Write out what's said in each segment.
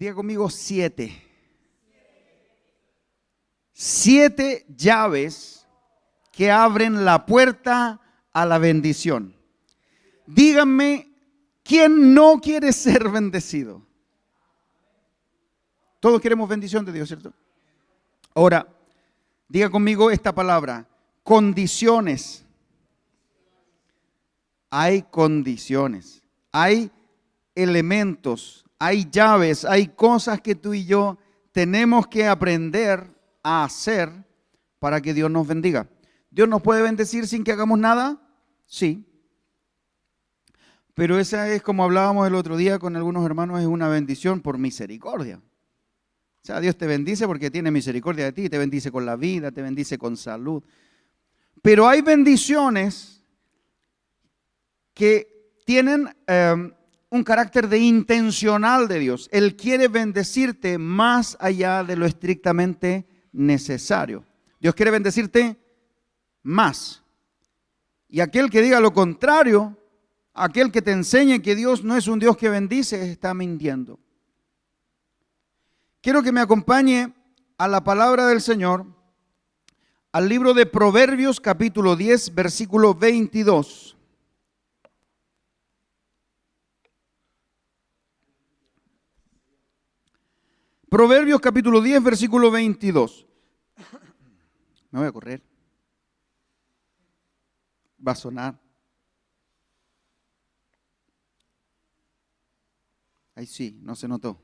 Diga conmigo 7. 7 llaves que abren la puerta a la bendición. Díganme, ¿quién no quiere ser bendecido? Todos queremos bendición de Dios, ¿cierto? Ahora, diga conmigo esta palabra, condiciones. Hay condiciones, hay elementos, hay llaves, hay cosas que tú y yo tenemos que aprender a hacer para que Dios nos bendiga. ¿Dios nos puede bendecir sin que hagamos nada? Sí. Pero esa es, como hablábamos el otro día con algunos hermanos, es una bendición por misericordia. O sea, Dios te bendice porque tiene misericordia de ti, te bendice con la vida, te bendice con salud. Pero hay bendiciones que tienen un carácter de intencional de Dios. Él quiere bendecirte más allá de lo estrictamente necesario. Dios quiere bendecirte más. Y aquel que diga lo contrario, aquel que te enseñe que Dios no es un Dios que bendice, está mintiendo. Quiero que me acompañe a la palabra del Señor, al libro de Proverbios capítulo 10, versículo 22. Proverbios capítulo 10, versículo 22. Me voy a correr. Va a sonar. Ahí sí, no se notó.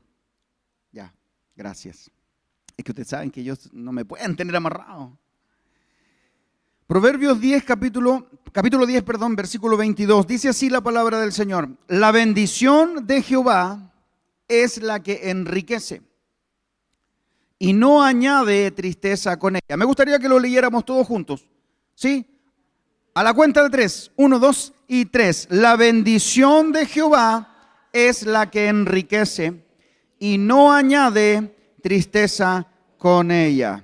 Ya, gracias. Es que ustedes saben que ellos no me pueden tener amarrado. Proverbios 10, capítulo 10, versículo 22. Dice así la palabra del Señor. La bendición de Jehová es la que enriquece y no añade tristeza con ella. Me gustaría que lo leyéramos todos juntos. ¿Sí? A la cuenta de 3. 1, 2 y 3. La bendición de Jehová es la que enriquece y no añade tristeza con ella.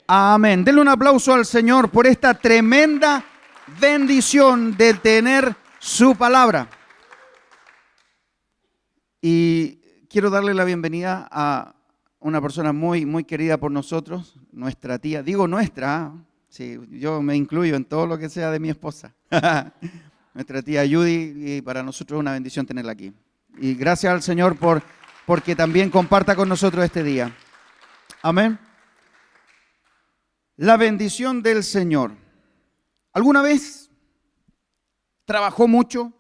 Amén. Denle un aplauso al Señor por esta tremenda bendición de tener su palabra. Y quiero darle la bienvenida a una persona muy, muy querida por nosotros, nuestra tía. Digo nuestra, sí, yo me incluyo en todo lo que sea de mi esposa. Nuestra tía Judy, y para nosotros es una bendición tenerla aquí. Y gracias al Señor porque también comparta con nosotros este día. Amén. La bendición del Señor. ¿Alguna vez trabajó mucho?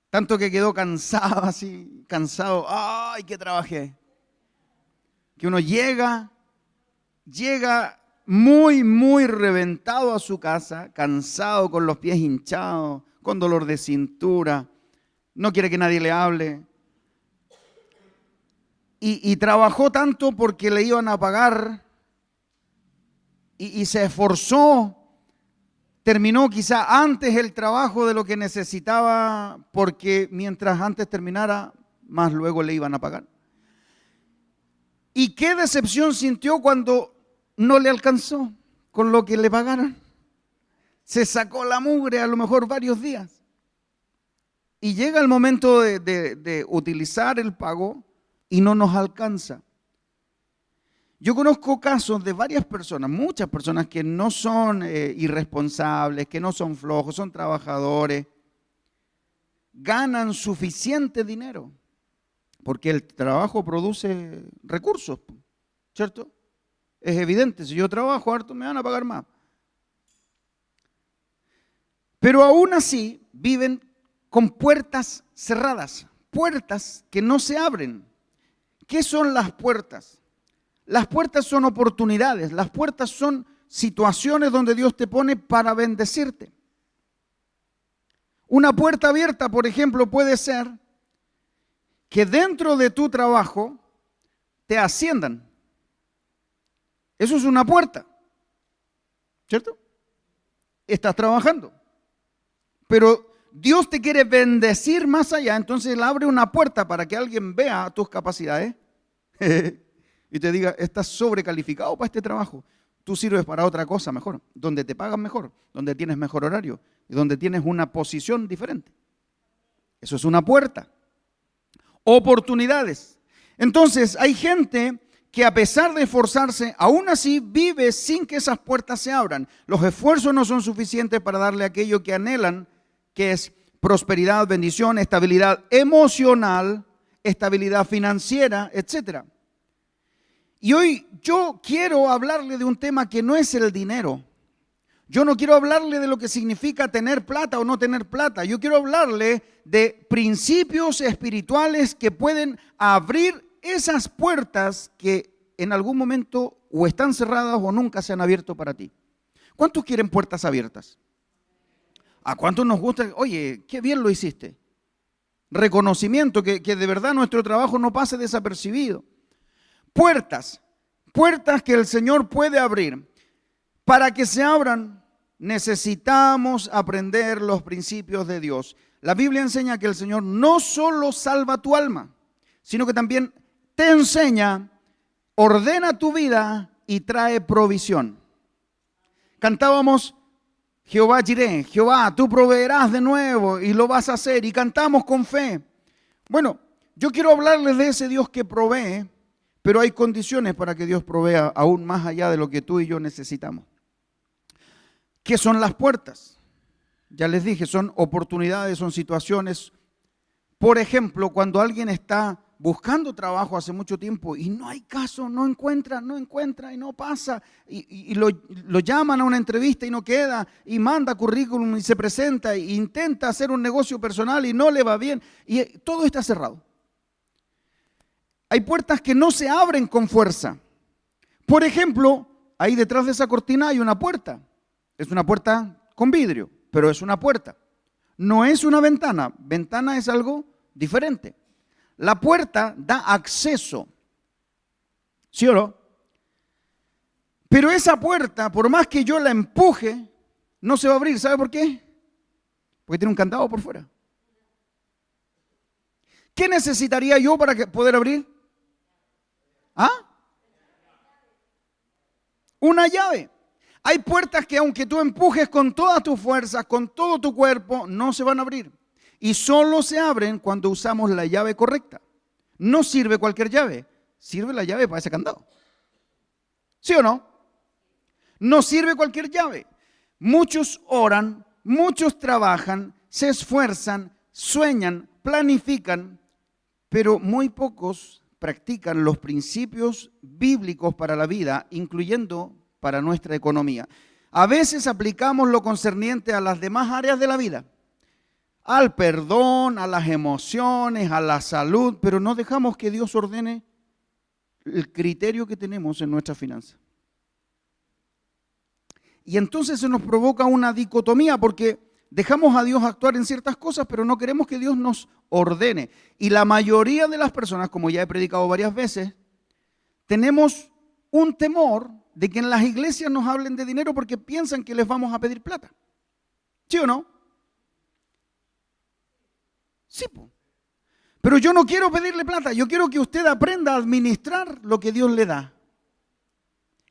Tanto que quedó cansado, así, cansado. ¡Ay, que trabajé! Que uno llega muy, muy reventado a su casa, cansado, con los pies hinchados, con dolor de cintura, no quiere que nadie le hable. Y trabajó tanto porque le iban a pagar y se esforzó. Terminó quizá antes el trabajo de lo que necesitaba porque mientras antes terminara, más luego le iban a pagar. ¿Y qué decepción sintió cuando no le alcanzó con lo que le pagaron? Se sacó la mugre a lo mejor varios días. Y llega el momento de utilizar el pago y no nos alcanza. Yo conozco casos de varias personas, muchas personas que no son irresponsables, que no son flojos, son trabajadores, ganan suficiente dinero, porque el trabajo produce recursos, ¿cierto? Es evidente, si yo trabajo harto me van a pagar más. Pero aún así viven con puertas cerradas, puertas que no se abren. ¿Qué son las puertas? Las puertas son oportunidades, las puertas son situaciones donde Dios te pone para bendecirte. Una puerta abierta, por ejemplo, puede ser que dentro de tu trabajo te asciendan. Eso es una puerta, ¿cierto? Estás trabajando, pero Dios te quiere bendecir más allá, entonces Él abre una puerta para que alguien vea tus capacidades y te diga, estás sobrecalificado para este trabajo. Tú sirves para otra cosa mejor, donde te pagan mejor, donde tienes mejor horario y donde tienes una posición diferente. Eso es una puerta. oportunidades. Entonces, hay gente que a pesar de esforzarse, aún así vive sin que esas puertas se abran. Los esfuerzos no son suficientes para darle aquello que anhelan, que es prosperidad, bendición, estabilidad emocional, estabilidad financiera, etc. Y hoy yo quiero hablarle de un tema que no es el dinero. Yo no quiero hablarle de lo que significa tener plata o no tener plata. Yo quiero hablarle de principios espirituales que pueden abrir esas puertas que en algún momento o están cerradas o nunca se han abierto para ti. ¿Cuántos quieren puertas abiertas? ¿A cuántos nos gusta? Oye, qué bien lo hiciste. Reconocimiento, que de verdad nuestro trabajo no pase desapercibido. Puertas que el Señor puede abrir. Para que se abran, necesitamos aprender los principios de Dios. La Biblia enseña que el Señor no solo salva tu alma, sino que también te enseña, ordena tu vida y trae provisión. Cantábamos, Jehová Jireh, Jehová, tú proveerás de nuevo y lo vas a hacer. Y cantamos con fe. Bueno, yo quiero hablarles de ese Dios que provee, pero hay condiciones para que Dios provea aún más allá de lo que tú y yo necesitamos. ¿Qué son las puertas? Ya les dije, son oportunidades, son situaciones. Por ejemplo, cuando alguien está buscando trabajo hace mucho tiempo y no hay caso, no encuentra y no pasa, y lo llaman a una entrevista y no queda, y manda currículum y se presenta e intenta hacer un negocio personal y no le va bien, y todo está cerrado. Hay puertas que no se abren con fuerza. Por ejemplo, ahí detrás de esa cortina hay una puerta. Es una puerta con vidrio, pero es una puerta. No es una ventana. Ventana es algo diferente. La puerta da acceso, ¿sí o no? Pero esa puerta, por más que yo la empuje, no se va a abrir. ¿Sabe por qué? Porque tiene un candado por fuera. ¿Qué necesitaría yo para poder abrir? ¿Ah? Una llave. Hay puertas que aunque tú empujes con todas tus fuerzas, con todo tu cuerpo, no se van a abrir. Y solo se abren cuando usamos la llave correcta. No sirve cualquier llave, sirve la llave para ese candado. ¿Sí o no? No sirve cualquier llave. Muchos oran, muchos trabajan, se esfuerzan, sueñan, planifican, pero muy pocos practican los principios bíblicos para la vida, incluyendo para nuestra economía. A veces aplicamos lo concerniente a las demás áreas de la vida, al perdón, a las emociones, a la salud, pero no dejamos que Dios ordene el criterio que tenemos en nuestras finanzas. Y entonces se nos provoca una dicotomía porque dejamos a Dios actuar en ciertas cosas, pero no queremos que Dios nos ordene. Y la mayoría de las personas, como ya he predicado varias veces, tenemos un temor de que en las iglesias nos hablen de dinero porque piensan que les vamos a pedir plata. ¿Sí o no? Sí, pero yo no quiero pedirle plata, yo quiero que usted aprenda a administrar lo que Dios le da.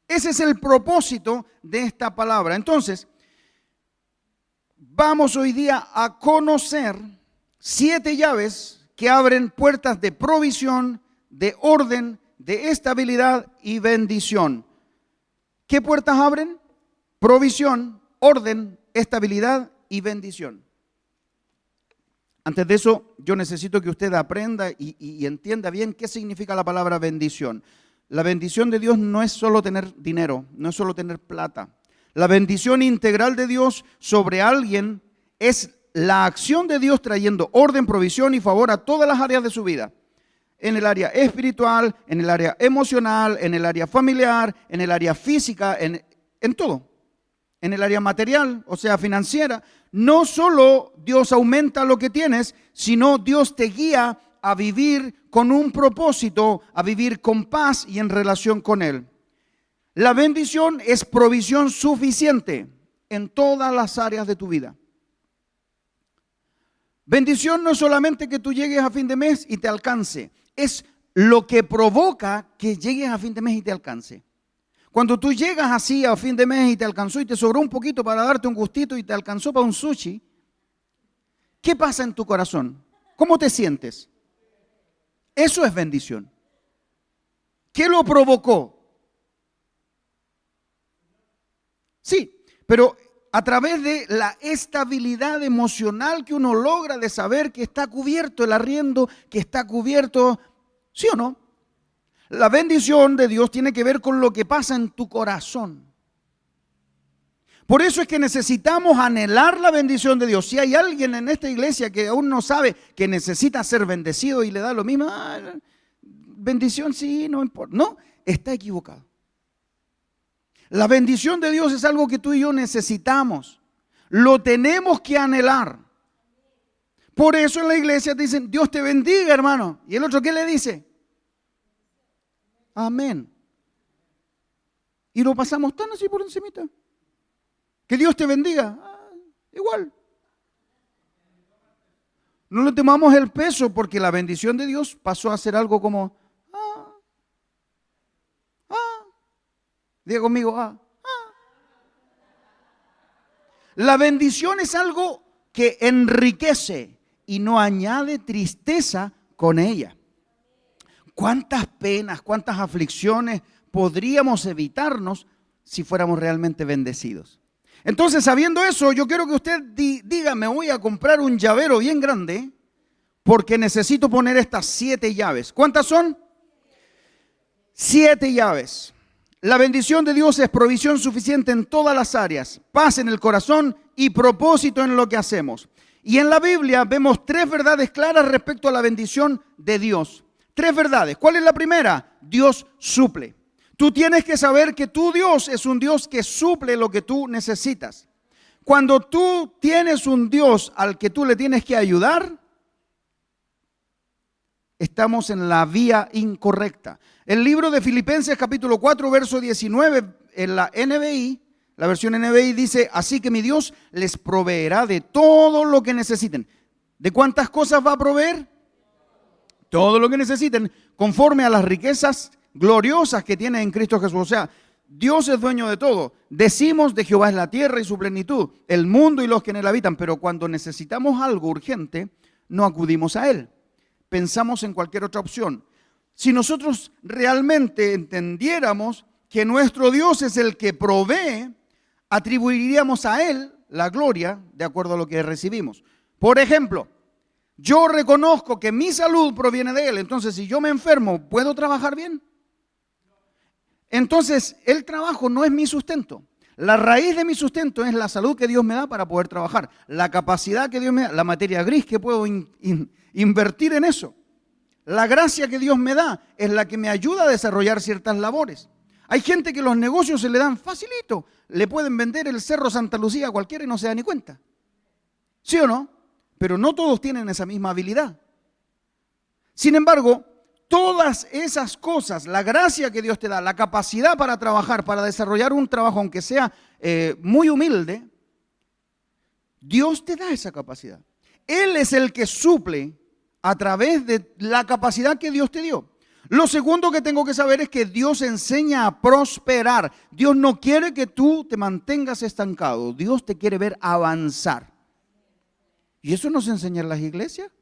Ese es el propósito de esta palabra. Entonces, vamos hoy día a conocer 7 llaves que abren puertas de provisión, de orden, de estabilidad y bendición. ¿Qué puertas abren? Provisión, orden, estabilidad y bendición. Antes de eso, yo necesito que usted aprenda y entienda bien qué significa la palabra bendición. La bendición de Dios no es solo tener dinero, no es solo tener plata. La bendición integral de Dios sobre alguien es la acción de Dios trayendo orden, provisión y favor a todas las áreas de su vida. En el área espiritual, en el área emocional, en el área familiar, en el área física, en todo. En el área material, o sea, financiera. No solo Dios aumenta lo que tienes, sino Dios te guía a vivir con un propósito, a vivir con paz y en relación con Él. La bendición es provisión suficiente en todas las áreas de tu vida. Bendición no es solamente que tú llegues a fin de mes y te alcance, es lo que provoca que llegues a fin de mes y te alcance. Cuando tú llegas así a fin de mes y te alcanzó y te sobró un poquito para darte un gustito y te alcanzó para un sushi, ¿qué pasa en tu corazón? ¿Cómo te sientes? Eso es bendición. ¿Qué lo provocó? Sí, pero a través de la estabilidad emocional que uno logra de saber que está cubierto el arriendo, que está cubierto, ¿sí o no? La bendición de Dios tiene que ver con lo que pasa en tu corazón. Por eso es que necesitamos anhelar la bendición de Dios. Si hay alguien en esta iglesia que aún no sabe que necesita ser bendecido y le da lo mismo, bendición sí, no importa. No, está equivocado. La bendición de Dios es algo que tú y yo necesitamos. Lo tenemos que anhelar. Por eso en la iglesia te dicen, Dios te bendiga, hermano. ¿Y el otro qué le dice? Amén. Y lo pasamos tan así por encimita. Que Dios te bendiga. Igual. No le tomamos el peso porque la bendición de Dios pasó a ser algo como, diga conmigo, La bendición es algo que enriquece y no añade tristeza con ella. ¿Cuántas penas, cuántas aflicciones podríamos evitarnos si fuéramos realmente bendecidos? Entonces, sabiendo eso, yo quiero que usted diga, me voy a comprar un llavero bien grande porque necesito poner estas 7 llaves. ¿Cuántas son? 7 llaves. La bendición de Dios es provisión suficiente en todas las áreas, paz en el corazón y propósito en lo que hacemos. Y en la Biblia vemos 3 verdades claras respecto a la bendición de Dios. 3 verdades. ¿Cuál es la primera? Dios suple. Tú tienes que saber que tu Dios es un Dios que suple lo que tú necesitas. Cuando tú tienes un Dios al que tú le tienes que ayudar, estamos en la vía incorrecta. El libro de Filipenses capítulo 4, verso 19, en la NBI, la versión NBI dice, así que mi Dios les proveerá de todo lo que necesiten. ¿De cuántas cosas va a proveer? Todo lo que necesiten, conforme a las riquezas gloriosas que tiene en Cristo Jesús. O sea, Dios es dueño de todo. Decimos de Jehová es la tierra y su plenitud, el mundo y los que en él habitan, pero cuando necesitamos algo urgente, no acudimos a él. Pensamos en cualquier otra opción. Si nosotros realmente entendiéramos que nuestro Dios es el que provee, atribuiríamos a él la gloria de acuerdo a lo que recibimos. Por ejemplo, yo reconozco que mi salud proviene de él, entonces si yo me enfermo, ¿puedo trabajar bien? Entonces, el trabajo no es mi sustento. La raíz de mi sustento es la salud que Dios me da para poder trabajar, la capacidad que Dios me da, la materia gris que puedo invertir en eso. La gracia que Dios me da es la que me ayuda a desarrollar ciertas labores. Hay gente que los negocios se le dan facilito. Le pueden vender el Cerro Santa Lucía a cualquiera y no se da ni cuenta. ¿Sí o no? Pero no todos tienen esa misma habilidad. Sin embargo, todas esas cosas, la gracia que Dios te da, la capacidad para trabajar, para desarrollar un trabajo, aunque sea muy humilde, Dios te da esa capacidad. Él es el que suple a través de la capacidad que Dios te dio. Lo segundo que tengo que saber es que Dios enseña a prosperar. Dios no quiere que tú te mantengas estancado. Dios te quiere ver avanzar. ¿Y eso no se enseña en las iglesias?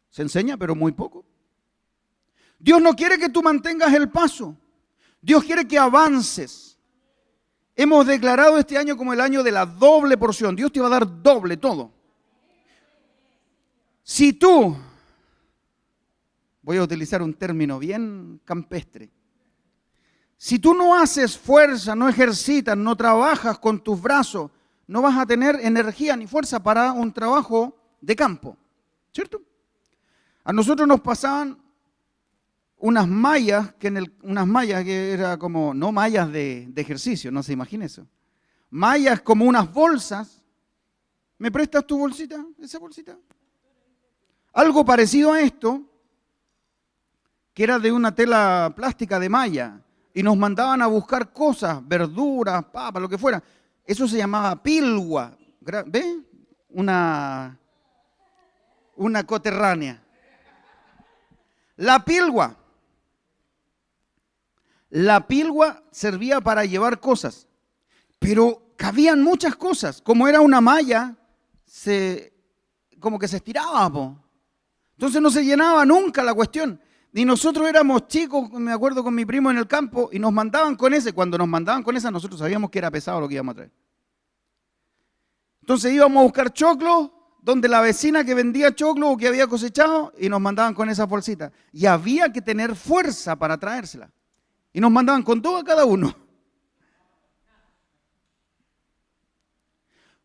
Se enseña, pero muy poco. Dios no quiere que tú mantengas el paso. Dios quiere que avances. Hemos declarado este año como el año de la doble porción. Dios te va a dar doble todo. Si tú, voy a utilizar un término bien campestre, si tú no haces fuerza, no ejercitas, no trabajas con tus brazos, no vas a tener energía ni fuerza para un trabajo de campo, ¿cierto? A nosotros nos pasaban unas mallas, que era como, no mallas de ejercicio, no se imagina eso. Mallas como unas bolsas. ¿Me prestas tu bolsita? ¿Esa bolsita? Algo parecido a esto, que era de una tela plástica de malla, y nos mandaban a buscar cosas, verduras, papas, lo que fuera. Eso se llamaba pilgua, ¿ves? Una coterránea. La pilgua servía para llevar cosas, pero cabían muchas cosas. Como era una malla, como que se estiraba, po. Entonces no se llenaba nunca la cuestión. Y nosotros éramos chicos, me acuerdo con mi primo en el campo, y nos mandaban con ese. Cuando nos mandaban con esa, nosotros sabíamos que era pesado lo que íbamos a traer. Entonces íbamos a buscar choclo, donde la vecina que vendía choclo o que había cosechado, y nos mandaban con esa bolsita. Y había que tener fuerza para traérsela. Y nos mandaban con todo a cada uno.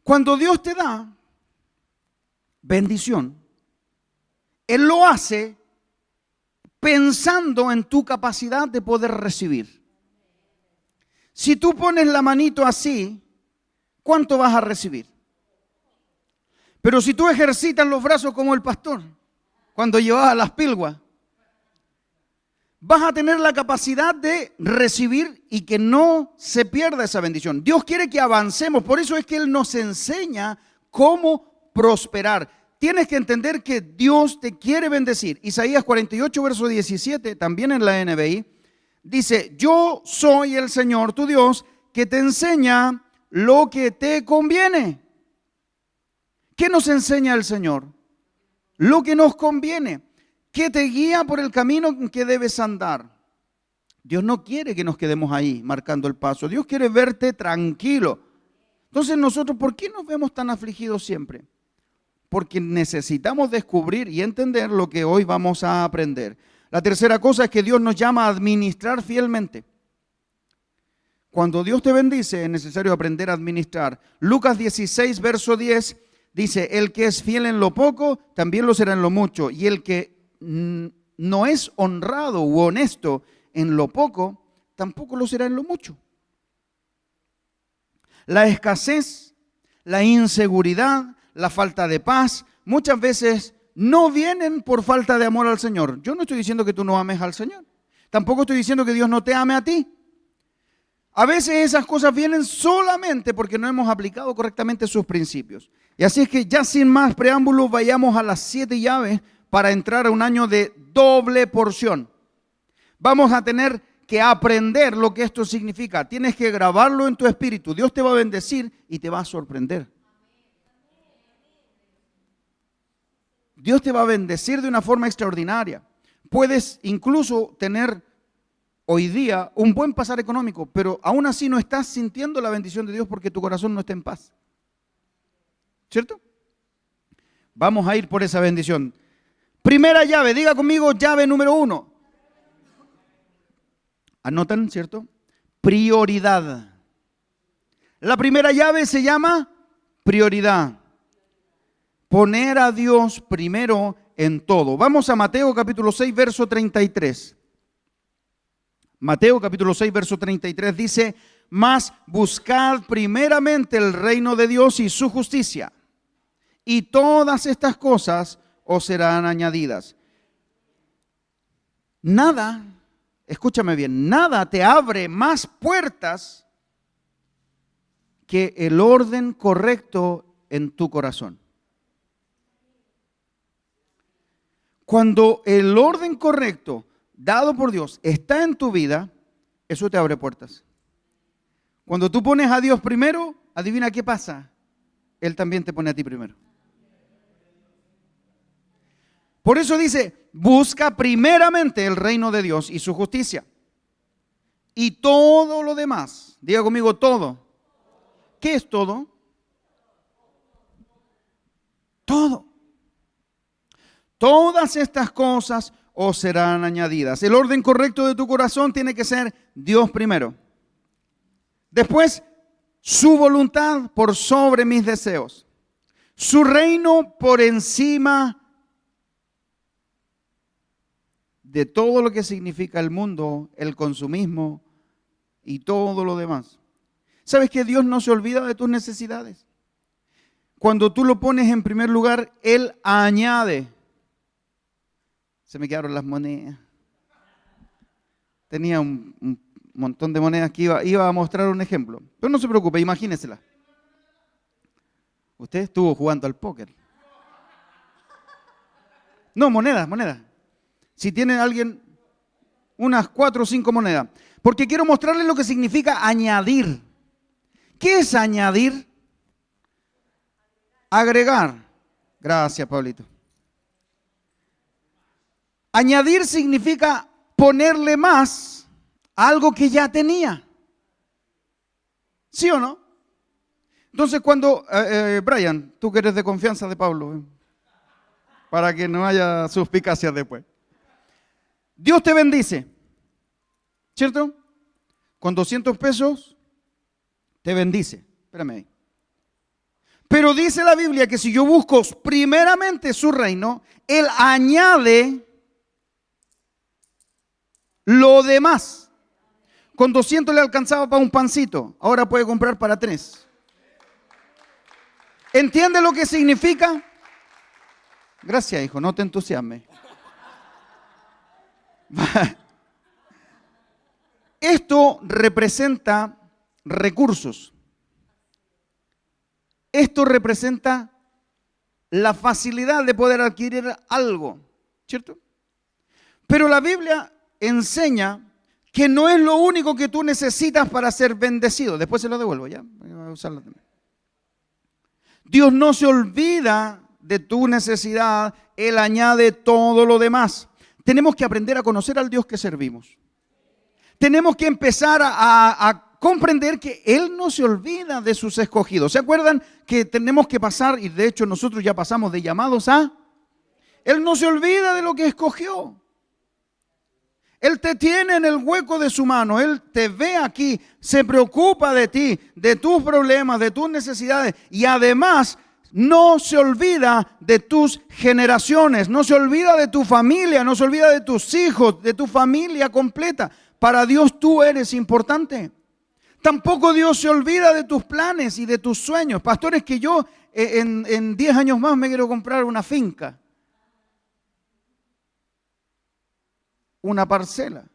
Cuando Dios te da bendición, Él lo hace pensando en tu capacidad de poder recibir. Si tú pones la manito así, ¿cuánto vas a recibir? Pero si tú ejercitas los brazos como el pastor, cuando llevaba las pilguas, vas a tener la capacidad de recibir y que no se pierda esa bendición. Dios quiere que avancemos, por eso es que Él nos enseña cómo prosperar. Tienes que entender que Dios te quiere bendecir. Isaías 48, verso 17, también en la NBI, dice, yo soy el Señor tu Dios que te enseña lo que te conviene. ¿Qué nos enseña el Señor? Lo que nos conviene. ¿Qué te guía por el camino en que debes andar? Dios no quiere que nos quedemos ahí marcando el paso. Dios quiere verte tranquilo. Entonces nosotros, ¿por qué nos vemos tan afligidos siempre? Porque necesitamos descubrir y entender lo que hoy vamos a aprender. La tercera cosa es que Dios nos llama a administrar fielmente. Cuando Dios te bendice es necesario aprender a administrar. Lucas 16, verso 10 dice, el que es fiel en lo poco, también lo será en lo mucho. Y el que no es honrado u honesto en lo poco, tampoco lo será en lo mucho. La escasez, la inseguridad, la falta de paz, muchas veces no vienen por falta de amor al Señor. Yo no estoy diciendo que tú no ames al Señor. Tampoco estoy diciendo que Dios no te ame a ti. A veces esas cosas vienen solamente porque no hemos aplicado correctamente sus principios. Y así es que ya sin más preámbulos, vayamos a las 7 llaves para entrar a un año de doble porción. Vamos a tener que aprender lo que esto significa. Tienes que grabarlo en tu espíritu. Dios te va a bendecir y te va a sorprender. Dios te va a bendecir de una forma extraordinaria. Puedes incluso tener hoy día un buen pasar económico, pero aún así no estás sintiendo la bendición de Dios porque tu corazón no está en paz. ¿Cierto? Vamos a ir por esa bendición. Primera llave, diga conmigo, llave número 1. ¿Anotan, cierto? Prioridad. La primera llave se llama prioridad. Poner a Dios primero en todo. Vamos a Mateo capítulo 6, verso 33. Mateo capítulo 6, verso 33 dice, mas buscad primeramente el reino de Dios y su justicia, y todas estas cosas os serán añadidas. Nada, escúchame bien, nada te abre más puertas que el orden correcto en tu corazón. Cuando el orden correcto dado por Dios está en tu vida, eso te abre puertas. Cuando tú pones a Dios primero, adivina qué pasa. Él también te pone a ti primero. Por eso dice, busca primeramente el reino de Dios y su justicia. Y todo lo demás, diga conmigo todo. ¿Qué es todo? Todo. Todas estas cosas os serán añadidas. El orden correcto de tu corazón tiene que ser Dios primero. Después, su voluntad por sobre mis deseos. Su reino por encima de todo lo que significa el mundo, el consumismo y todo lo demás. ¿Sabes que Dios no se olvida de tus necesidades? Cuando tú lo pones en primer lugar, Él añade. Se me quedaron las monedas. Tenía un montón de monedas que iba a mostrar un ejemplo. Pero no se preocupe, imagínesela. Usted estuvo jugando al póker. No, monedas. Si tiene alguien unas 4 o 5 monedas. Porque quiero mostrarle lo que significa añadir. ¿Qué es añadir? Agregar. Gracias, Pablito. Añadir significa ponerle más a algo que ya tenía. ¿Sí o no? Entonces cuando, Brian, tú que eres de confianza de Pablo, para que no haya suspicacias después. Dios te bendice, ¿cierto? Con 200 pesos te bendice. Espérame ahí. Pero dice la Biblia que si yo busco primeramente su reino, Él añade lo demás. Con 200 le alcanzaba para un pancito, ahora puede comprar para 3. ¿Entiende lo que significa? Gracias, hijo, no te entusiasmes. Esto representa recursos. Esto representa la facilidad de poder adquirir algo, ¿cierto? Pero la Biblia enseña que no es lo único que tú necesitas para ser bendecido. Después se lo devuelvo, ¿ya? Voy a usarlo también. Dios no se olvida de tu necesidad, Él añade todo lo demás. Tenemos que aprender a conocer al Dios que servimos. Tenemos que empezar a comprender que Él no se olvida de sus escogidos. ¿Se acuerdan que tenemos que pasar, y de hecho nosotros ya pasamos de llamados a? Él no se olvida de lo que escogió. Él te tiene en el hueco de su mano, Él te ve aquí, se preocupa de ti, de tus problemas, de tus necesidades, y además no se olvida de tus generaciones, no se olvida de tu familia, no se olvida de tus hijos, de tu familia completa. Para Dios tú eres importante. Tampoco Dios se olvida de tus planes y de tus sueños. Pastores, que yo en 10 años más me quiero comprar una finca, una parcela.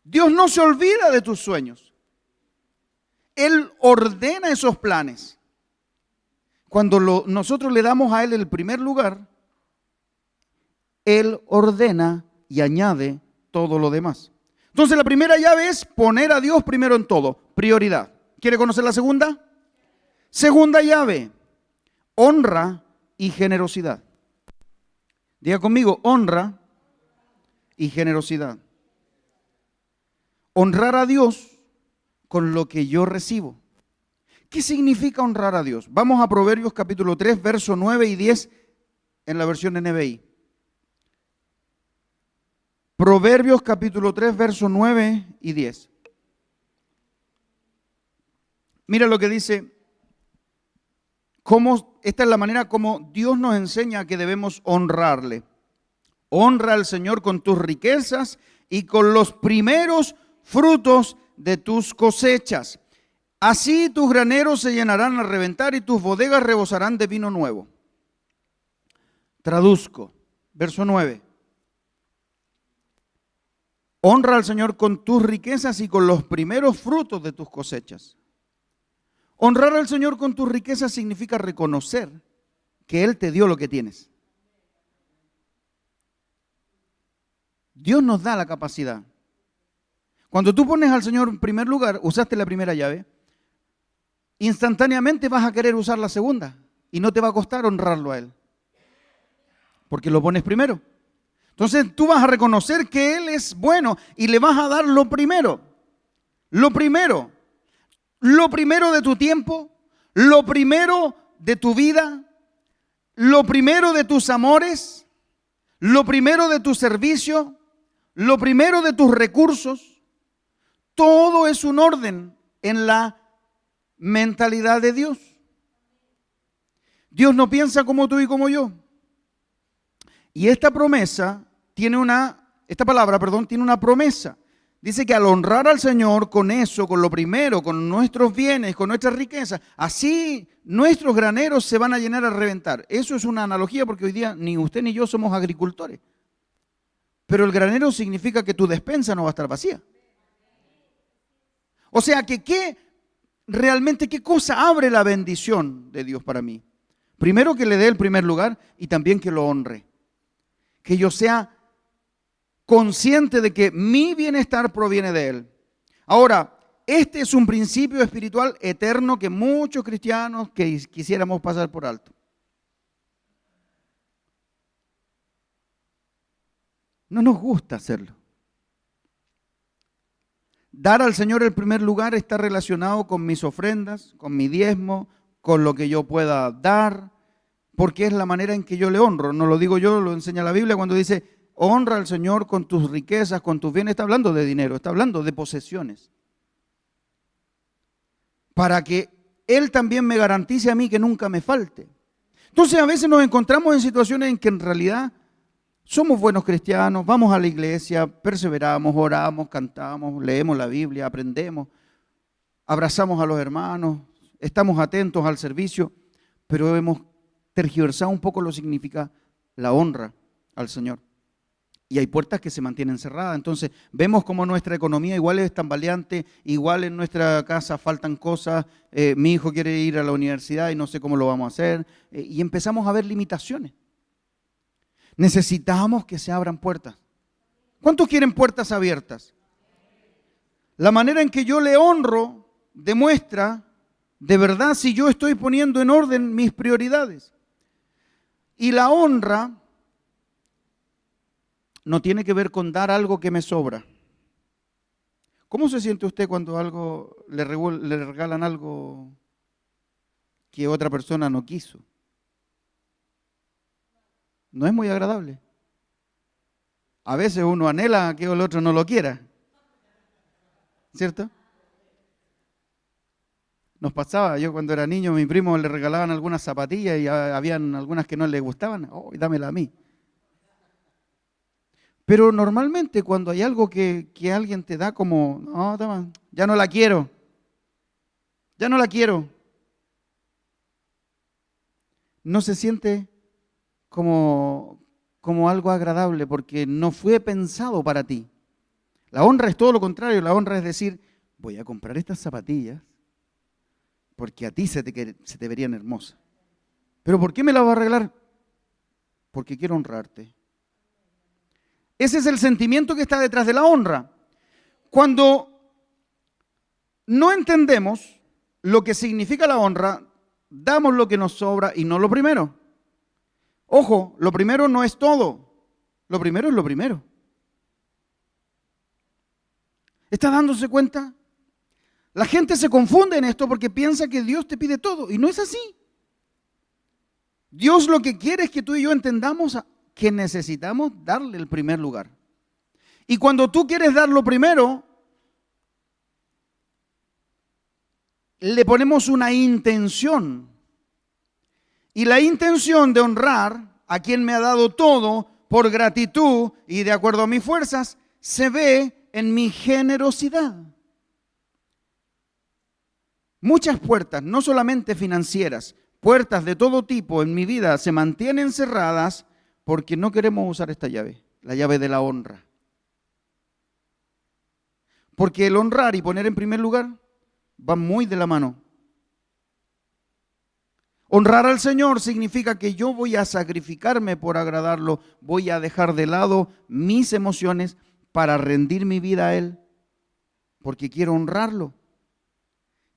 Dios no se olvida de tus sueños. Él ordena esos planes. Cuando nosotros le damos a Él el primer lugar, Él ordena y añade todo lo demás. Entonces la primera llave es poner a Dios primero en todo, prioridad. ¿Quiere conocer la segunda? Segunda llave, honra y generosidad. Diga conmigo, honra y generosidad. Honrar a Dios con lo que yo recibo. ¿Qué significa honrar a Dios? Vamos a Proverbios capítulo 3, versos 9 y 10 en la versión NBI. Proverbios capítulo 3, versos 9 y 10. Mira lo que dice. Esta es la manera como Dios nos enseña que debemos honrarle. Honra al Señor con tus riquezas y con los primeros frutos de tus cosechas. Así tus graneros se llenarán a reventar y tus bodegas rebosarán de vino nuevo. Traduzco, verso 9. Honra al Señor con tus riquezas y con los primeros frutos de tus cosechas. Honrar al Señor con tus riquezas significa reconocer que Él te dio lo que tienes. Dios nos da la capacidad. Cuando tú pones al Señor en primer lugar, usaste la primera llave, instantáneamente vas a querer usar la segunda y no te va a costar honrarlo a Él, porque lo pones primero. Entonces tú vas a reconocer que Él es bueno y le vas a dar lo primero. Lo primero de tu tiempo, lo primero de tu vida, lo primero de tus amores, lo primero de tu servicio, lo primero de tus recursos. Todo es un orden en la mentalidad de Dios. Dios no piensa como tú y como yo. Y esta palabra, tiene una promesa. Dice que al honrar al Señor con eso, con lo primero, con nuestros bienes, con nuestras riquezas, así nuestros graneros se van a llenar a reventar. Eso es una analogía porque hoy día ni usted ni yo somos agricultores. Pero el granero significa que tu despensa no va a estar vacía. O sea que realmente qué cosa abre la bendición de Dios para mí. Primero que le dé el primer lugar y también que lo honre. Que yo sea consciente de que mi bienestar proviene de Él. Ahora, este es un principio espiritual eterno que muchos cristianos quisiéramos pasar por alto. No nos gusta hacerlo. Dar al Señor el primer lugar está relacionado con mis ofrendas, con mi diezmo, con lo que yo pueda dar, porque es la manera en que yo le honro. No lo digo yo, lo enseña la Biblia cuando dice, honra al Señor con tus riquezas, con tus bienes. Está hablando de dinero, está hablando de posesiones. Para que Él también me garantice a mí que nunca me falte. Entonces a veces nos encontramos en situaciones en que en realidad somos buenos cristianos, vamos a la iglesia, perseveramos, oramos, cantamos, leemos la Biblia, aprendemos, abrazamos a los hermanos, estamos atentos al servicio, pero hemos tergiversado un poco lo que significa la honra al Señor. Y hay puertas que se mantienen cerradas. Entonces vemos como nuestra economía igual es tambaleante, igual en nuestra casa faltan cosas, mi hijo quiere ir a la universidad y no sé cómo lo vamos a hacer, y empezamos a ver limitaciones. Necesitamos que se abran puertas. ¿Cuántos quieren puertas abiertas? La manera en que yo le honro demuestra de verdad si yo estoy poniendo en orden mis prioridades. Y la honra no tiene que ver con dar algo que me sobra. ¿Cómo se siente usted cuando le regalan algo que otra persona no quiso? No es muy agradable. A veces uno anhela que el otro no lo quiera, ¿cierto? Nos pasaba, yo cuando era niño, a mi primo le regalaban algunas zapatillas y habían algunas que no le gustaban. ¡Oh, dámela a mí! Pero normalmente cuando hay algo que alguien te da como, no, toma, ya no la quiero, ya no la quiero, no se siente como algo agradable porque no fue pensado para ti. La honra es todo lo contrario, la honra es decir, voy a comprar estas zapatillas porque a ti se te verían hermosas. ¿Pero por qué me las vas a regalar? Porque quiero honrarte. Ese es el sentimiento que está detrás de la honra. Cuando no entendemos lo que significa la honra, damos lo que nos sobra y no lo primero. Ojo, lo primero no es todo. Lo primero es lo primero. ¿Está dándose cuenta? La gente se confunde en esto porque piensa que Dios te pide todo y no es así. Dios lo que quiere es que tú y yo entendamos que necesitamos darle el primer lugar. Y cuando tú quieres dar lo primero, le ponemos una intención. Y la intención de honrar a quien me ha dado todo por gratitud y de acuerdo a mis fuerzas, se ve en mi generosidad. Muchas puertas, no solamente financieras, puertas de todo tipo en mi vida se mantienen cerradas porque no queremos usar esta llave, la llave de la honra. Porque el honrar y poner en primer lugar van muy de la mano. Honrar al Señor significa que yo voy a sacrificarme por agradarlo, voy a dejar de lado mis emociones para rendir mi vida a Él, porque quiero honrarlo.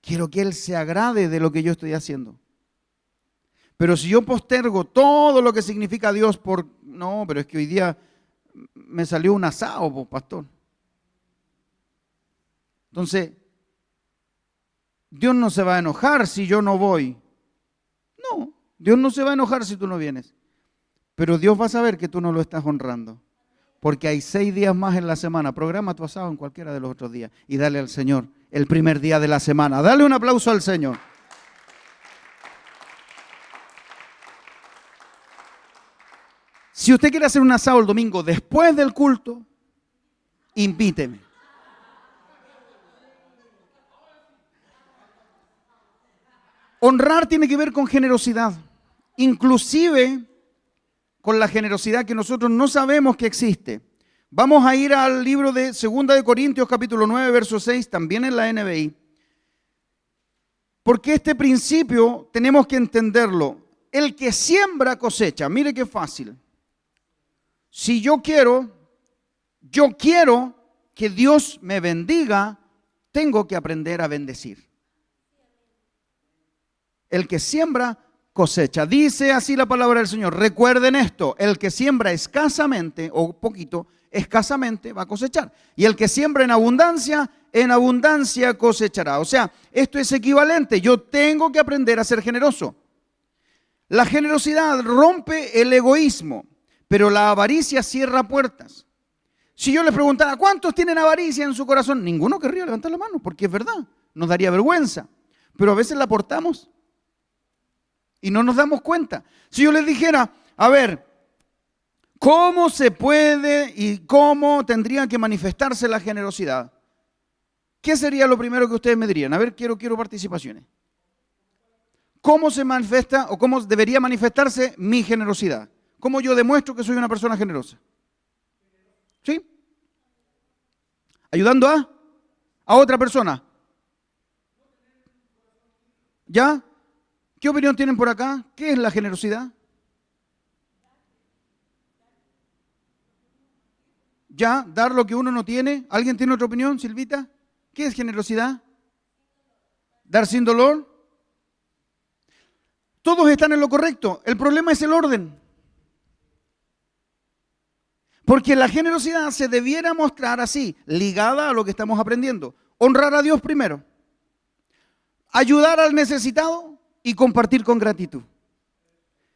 Quiero que Él se agrade de lo que yo estoy haciendo. Pero si yo postergo todo lo que significa Dios no, pero es que hoy día me salió un asado, pastor. Entonces, Dios no se va a enojar si yo no voy. No, Dios no se va a enojar si tú no vienes. Pero Dios va a saber que tú no lo estás honrando. Porque hay 6 días más en la semana. Programa tu asado en cualquiera de los otros días y dale al Señor el primer día de la semana. Dale un aplauso al Señor. Si usted quiere hacer un asado el domingo después del culto, invíteme. Honrar tiene que ver con generosidad, inclusive con la generosidad que nosotros no sabemos que existe. Vamos a ir al libro de 2 de Corintios capítulo 9, verso 6, también en la NBI. Porque este principio tenemos que entenderlo. El que siembra cosecha. Mire qué fácil. Si yo quiero que Dios me bendiga, tengo que aprender a bendecir. El que siembra cosecha. Dice así la palabra del Señor. Recuerden esto, el que siembra escasamente o poquito, escasamente va a cosechar. Y el que siembra en abundancia cosechará. O sea, esto es equivalente. Yo tengo que aprender a ser generoso. La generosidad rompe el egoísmo, pero la avaricia cierra puertas. Si yo les preguntara, ¿cuántos tienen avaricia en su corazón? Ninguno querría levantar la mano, porque es verdad, nos daría vergüenza. Pero a veces la portamos y no nos damos cuenta. Si yo les dijera, a ver, ¿cómo se puede y cómo tendría que manifestarse la generosidad? ¿Qué sería lo primero que ustedes me dirían? A ver, quiero participaciones. ¿Cómo se manifiesta o cómo debería manifestarse mi generosidad? ¿Cómo yo demuestro que soy una persona generosa? ¿Sí? Ayudando a otra persona. ¿Ya? ¿Qué opinión tienen por acá? ¿Qué es la generosidad? ¿Ya? ¿Dar lo que uno no tiene? ¿Alguien tiene otra opinión, Silvita? ¿Qué es generosidad? ¿Dar sin dolor? Todos están en lo correcto. El problema es el orden. Porque la generosidad se debiera mostrar así, ligada a lo que estamos aprendiendo. Honrar a Dios primero. Ayudar al necesitado y compartir con gratitud.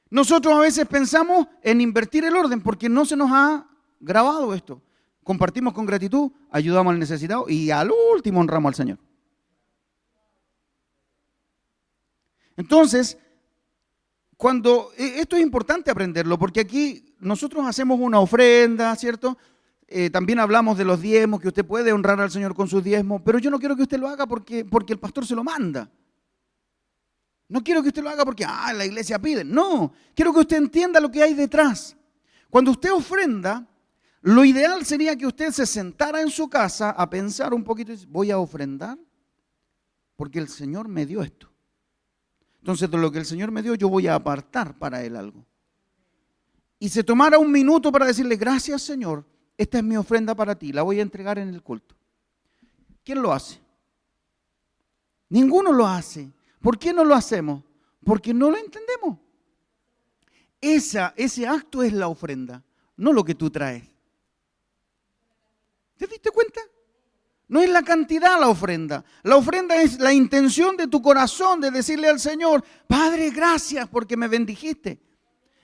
Nosotros a veces pensamos en invertir el orden porque no se nos ha grabado esto. Compartimos con gratitud, ayudamos al necesitado y al último honramos al Señor. Entonces, esto es importante aprenderlo, porque aquí nosotros hacemos una ofrenda, ¿cierto? También hablamos de los diezmos, que usted puede honrar al Señor con sus diezmos, pero yo no quiero que usted lo haga porque el pastor se lo manda. No quiero que usted lo haga porque la iglesia pide. No, quiero que usted entienda lo que hay detrás. Cuando usted ofrenda, lo ideal sería que usted se sentara en su casa a pensar un poquito y dice, voy a ofrendar porque el Señor me dio esto. Entonces, de lo que el Señor me dio, yo voy a apartar para Él algo. Y se tomara un minuto para decirle, gracias Señor, esta es mi ofrenda para ti, la voy a entregar en el culto. ¿Quién lo hace? Ninguno lo hace. ¿Por qué no lo hacemos? Porque no lo entendemos. Ese acto es la ofrenda, no lo que tú traes. ¿Te diste cuenta? No es la cantidad la ofrenda. La ofrenda es la intención de tu corazón de decirle al Señor, Padre, gracias porque me bendijiste.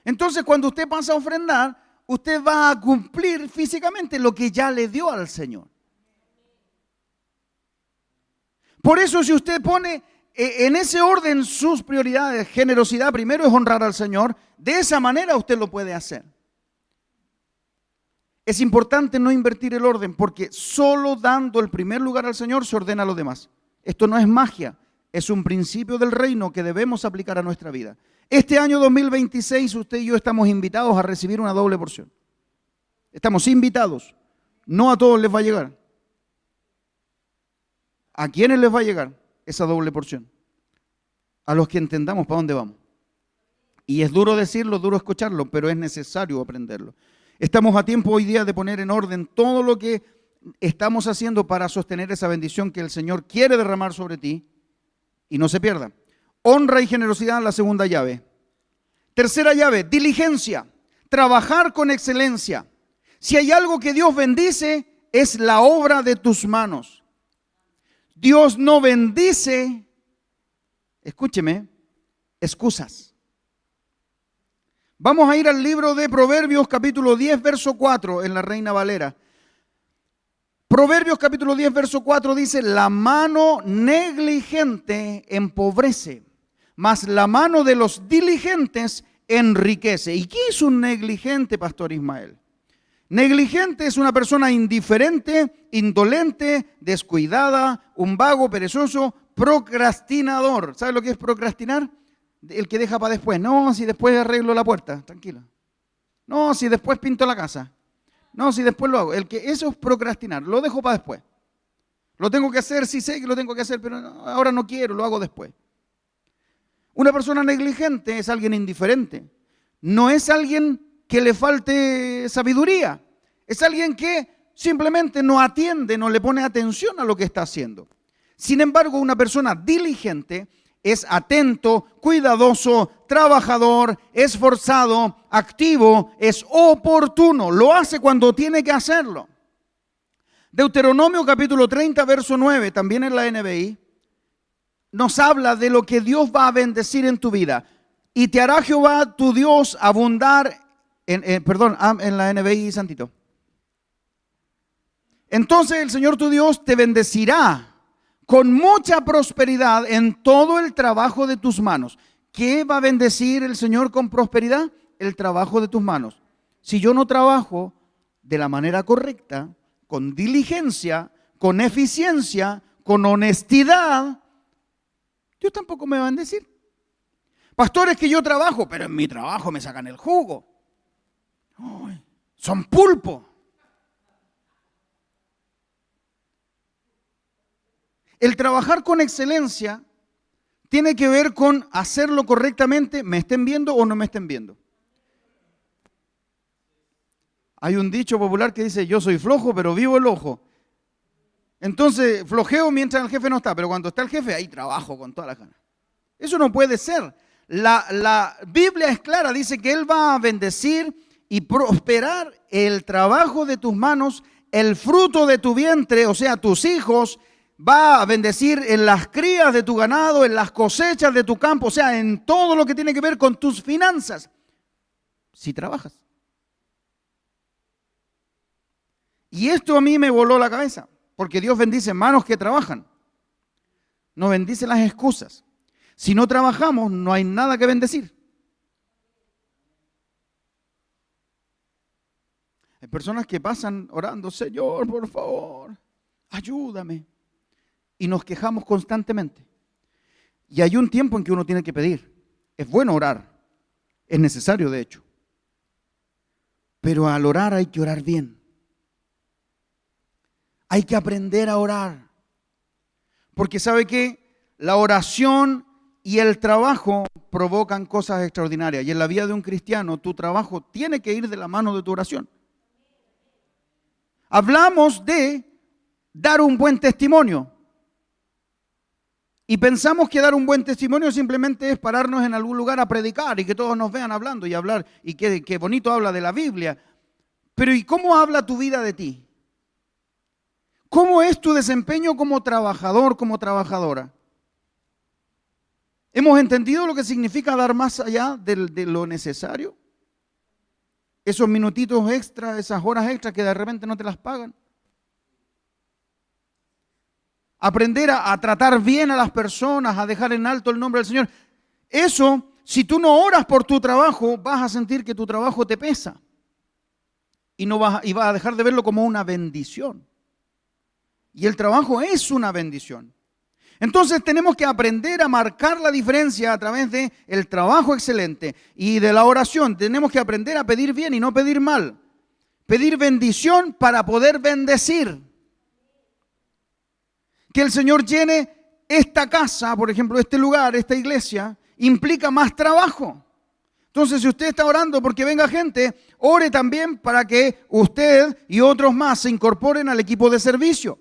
Entonces, cuando usted pasa a ofrendar, usted va a cumplir físicamente lo que ya le dio al Señor. Por eso, si usted pone en ese orden sus prioridades, generosidad primero es honrar al Señor, de esa manera usted lo puede hacer. Es importante no invertir el orden porque solo dando el primer lugar al Señor se ordena lo demás. Esto no es magia, es un principio del reino que debemos aplicar a nuestra vida. Este año 2026 usted y yo estamos invitados a recibir una doble porción. Estamos invitados, no a todos les va a llegar. ¿A quiénes les va a llegar esa doble porción? A los que entendamos para dónde vamos. Y es duro decirlo, duro escucharlo, pero es necesario aprenderlo. Estamos a tiempo hoy día de poner en orden todo lo que estamos haciendo para sostener esa bendición que el Señor quiere derramar sobre ti y no se pierda. Honra y generosidad, la segunda llave. Tercera llave, diligencia, trabajar con excelencia. Si hay algo que Dios bendice, es la obra de tus manos. Dios no bendice, escúcheme, excusas. Vamos a ir al libro de Proverbios capítulo 10, verso 4 en la Reina Valera. Proverbios capítulo 10, verso 4 dice, la mano negligente empobrece, mas la mano de los diligentes enriquece. ¿Y qué es un negligente, Pastor Ismael? Negligente es una persona indiferente, indolente, descuidada, un vago, perezoso, procrastinador. ¿Sabe lo que es procrastinar? El que deja para después. No, si después arreglo la puerta, tranquilo. No, si después pinto la casa. No, si después lo hago. Eso es procrastinar, lo dejo para después. Lo tengo que hacer, sí sé que lo tengo que hacer, pero ahora no quiero, lo hago después. Una persona negligente es alguien indiferente. No es alguien que le falte sabiduría. Es alguien que simplemente no atiende, no le pone atención a lo que está haciendo. Sin embargo, una persona diligente es atento, cuidadoso, trabajador, esforzado, activo, es oportuno. Lo hace cuando tiene que hacerlo. Deuteronomio capítulo 30, verso 9, también en la NBI, nos habla de lo que Dios va a bendecir en tu vida. Y te hará Jehová tu Dios abundar, en la NBI, Santito. Entonces el Señor tu Dios te bendecirá con mucha prosperidad en todo el trabajo de tus manos. ¿Qué va a bendecir el Señor con prosperidad? El trabajo de tus manos. Si yo no trabajo de la manera correcta, con diligencia, con eficiencia, con honestidad, Dios tampoco me va a bendecir. Pastor, es que yo trabajo, pero en mi trabajo me sacan el jugo. Ay, son pulpo. El trabajar con excelencia tiene que ver con hacerlo correctamente, me estén viendo o no me estén viendo. Hay un dicho popular que dice, yo soy flojo, pero vivo el ojo. Entonces, flojeo mientras el jefe no está, pero cuando está el jefe, ahí trabajo con todas las ganas. Eso no puede ser. La Biblia es clara, dice que Él va a bendecir y prosperar el trabajo de tus manos, el fruto de tu vientre, o sea, tus hijos, va a bendecir en las crías de tu ganado, en las cosechas de tu campo, o sea, en todo lo que tiene que ver con tus finanzas, si trabajas. Y esto a mí me voló la cabeza, porque Dios bendice manos que trabajan, no bendice las excusas. Si no trabajamos, no hay nada que bendecir. Hay personas que pasan orando, Señor, por favor, ayúdame. Y nos quejamos constantemente. Y hay un tiempo en que uno tiene que pedir. Es bueno orar, es necesario de hecho. Pero al orar hay que orar bien. Hay que aprender a orar. Porque ¿sabe qué? La oración y el trabajo provocan cosas extraordinarias. Y en la vida de un cristiano, tu trabajo tiene que ir de la mano de tu oración. Hablamos de dar un buen testimonio. Y pensamos que dar un buen testimonio simplemente es pararnos en algún lugar a predicar y que todos nos vean hablando y hablar. Y qué bonito habla de la Biblia. Pero ¿y cómo habla tu vida de ti? ¿Cómo es tu desempeño como trabajador, como trabajadora? ¿Hemos entendido lo que significa dar más allá de lo necesario? Esos minutitos extras, esas horas extras que de repente no te las pagan. Aprender a tratar bien a las personas, a dejar en alto el nombre del Señor. Eso, si tú no oras por tu trabajo, vas a sentir que tu trabajo te pesa. Y vas a dejar de verlo como una bendición. Y el trabajo es una bendición. Entonces tenemos que aprender a marcar la diferencia a través del trabajo excelente y de la oración. Tenemos que aprender a pedir bien y no pedir mal. Pedir bendición para poder bendecir. Que el Señor llene esta casa, por ejemplo, este lugar, esta iglesia, implica más trabajo. Entonces, si usted está orando porque venga gente, ore también para que usted y otros más se incorporen al equipo de servicio.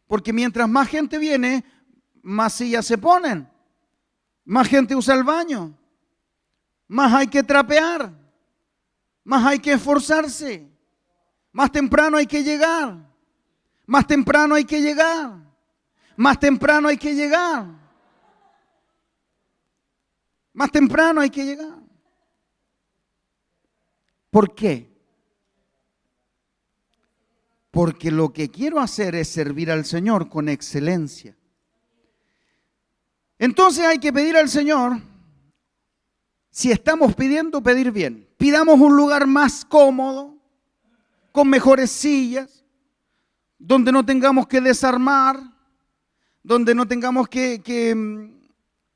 Porque mientras más gente viene, más sillas se ponen, más gente usa el baño, más hay que trapear, más hay que esforzarse, más temprano hay que llegar. Más temprano hay que llegar. Más temprano hay que llegar. Más temprano hay que llegar. ¿Por qué? Porque lo que quiero hacer es servir al Señor con excelencia. Entonces hay que pedir al Señor, si estamos pidiendo, pedir bien. Pidamos un lugar más cómodo, con mejores sillas, donde no tengamos que desarmar, donde no tengamos que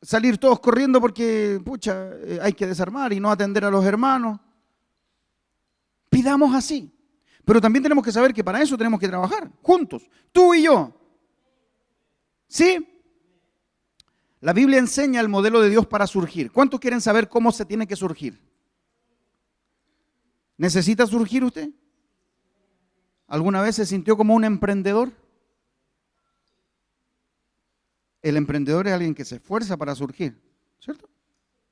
salir todos corriendo porque, hay que desarmar y no atender a los hermanos. Pidamos así. Pero también tenemos que saber que para eso tenemos que trabajar juntos, tú y yo. ¿Sí? La Biblia enseña el modelo de Dios para surgir. ¿Cuántos quieren saber cómo se tiene que surgir? ¿Necesita surgir usted? ¿Alguna vez se sintió como un emprendedor? El emprendedor es alguien que se esfuerza para surgir, ¿cierto?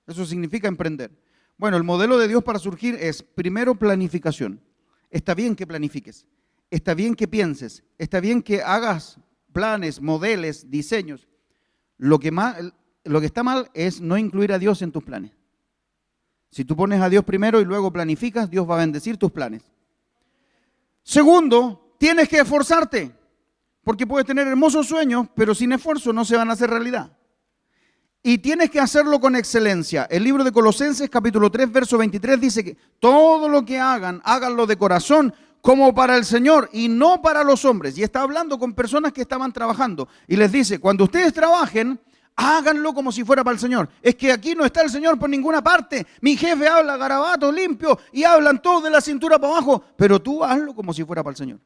Eso significa emprender. Bueno, el modelo de Dios para surgir es primero planificación. Está bien que planifiques, está bien que pienses, está bien que hagas planes, modelos, diseños. Lo que está mal es no incluir a Dios en tus planes. Si tú pones a Dios primero y luego planificas, Dios va a bendecir tus planes. Segundo, tienes que esforzarte, porque puedes tener hermosos sueños, pero sin esfuerzo no se van a hacer realidad. Y tienes que hacerlo con excelencia. El libro de Colosenses, capítulo 3, verso 23, dice que todo lo que hagan, háganlo de corazón, como para el Señor y no para los hombres. Y está hablando con personas que estaban trabajando. Y les dice, cuando ustedes trabajen, háganlo como si fuera para el Señor. Es que aquí no está el Señor por ninguna parte. Mi jefe habla garabato, limpio, y hablan todos de la cintura para abajo. Pero tú hazlo como si fuera para el Señor.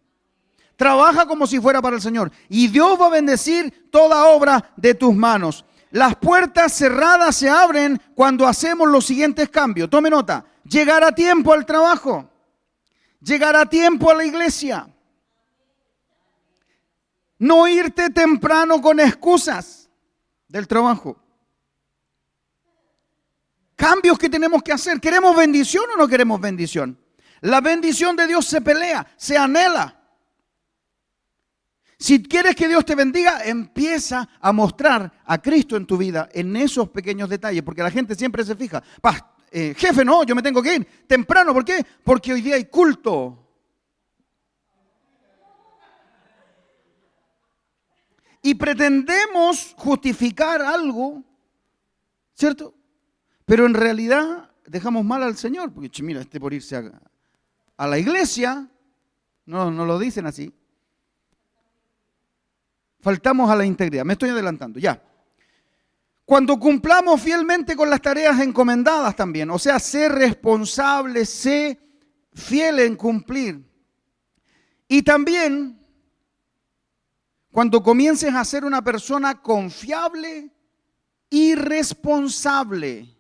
Trabaja como si fuera para el Señor. Y Dios va a bendecir toda obra de tus manos. Las puertas cerradas se abren cuando hacemos los siguientes cambios. Tome nota. Llegar a tiempo al trabajo. Llegar a tiempo a la iglesia. No irte temprano con excusas del trabajo. Cambios que tenemos que hacer. ¿Queremos bendición o no queremos bendición? La bendición de Dios se pelea, se anhela. Si quieres que Dios te bendiga, empieza a mostrar a Cristo en tu vida, en esos pequeños detalles, porque la gente siempre se fija. Jefe, no, yo me tengo que ir temprano. ¿Por qué? Porque hoy día hay culto. Y pretendemos justificar algo, ¿cierto? Pero en realidad dejamos mal al Señor, porque mira, por irse a la iglesia, no lo dicen así. Faltamos a la integridad. Me estoy adelantando, ya. Cuando cumplamos fielmente con las tareas encomendadas también, o sea, sé responsable, sé fiel en cumplir. Y también, cuando comiences a ser una persona confiable y responsable.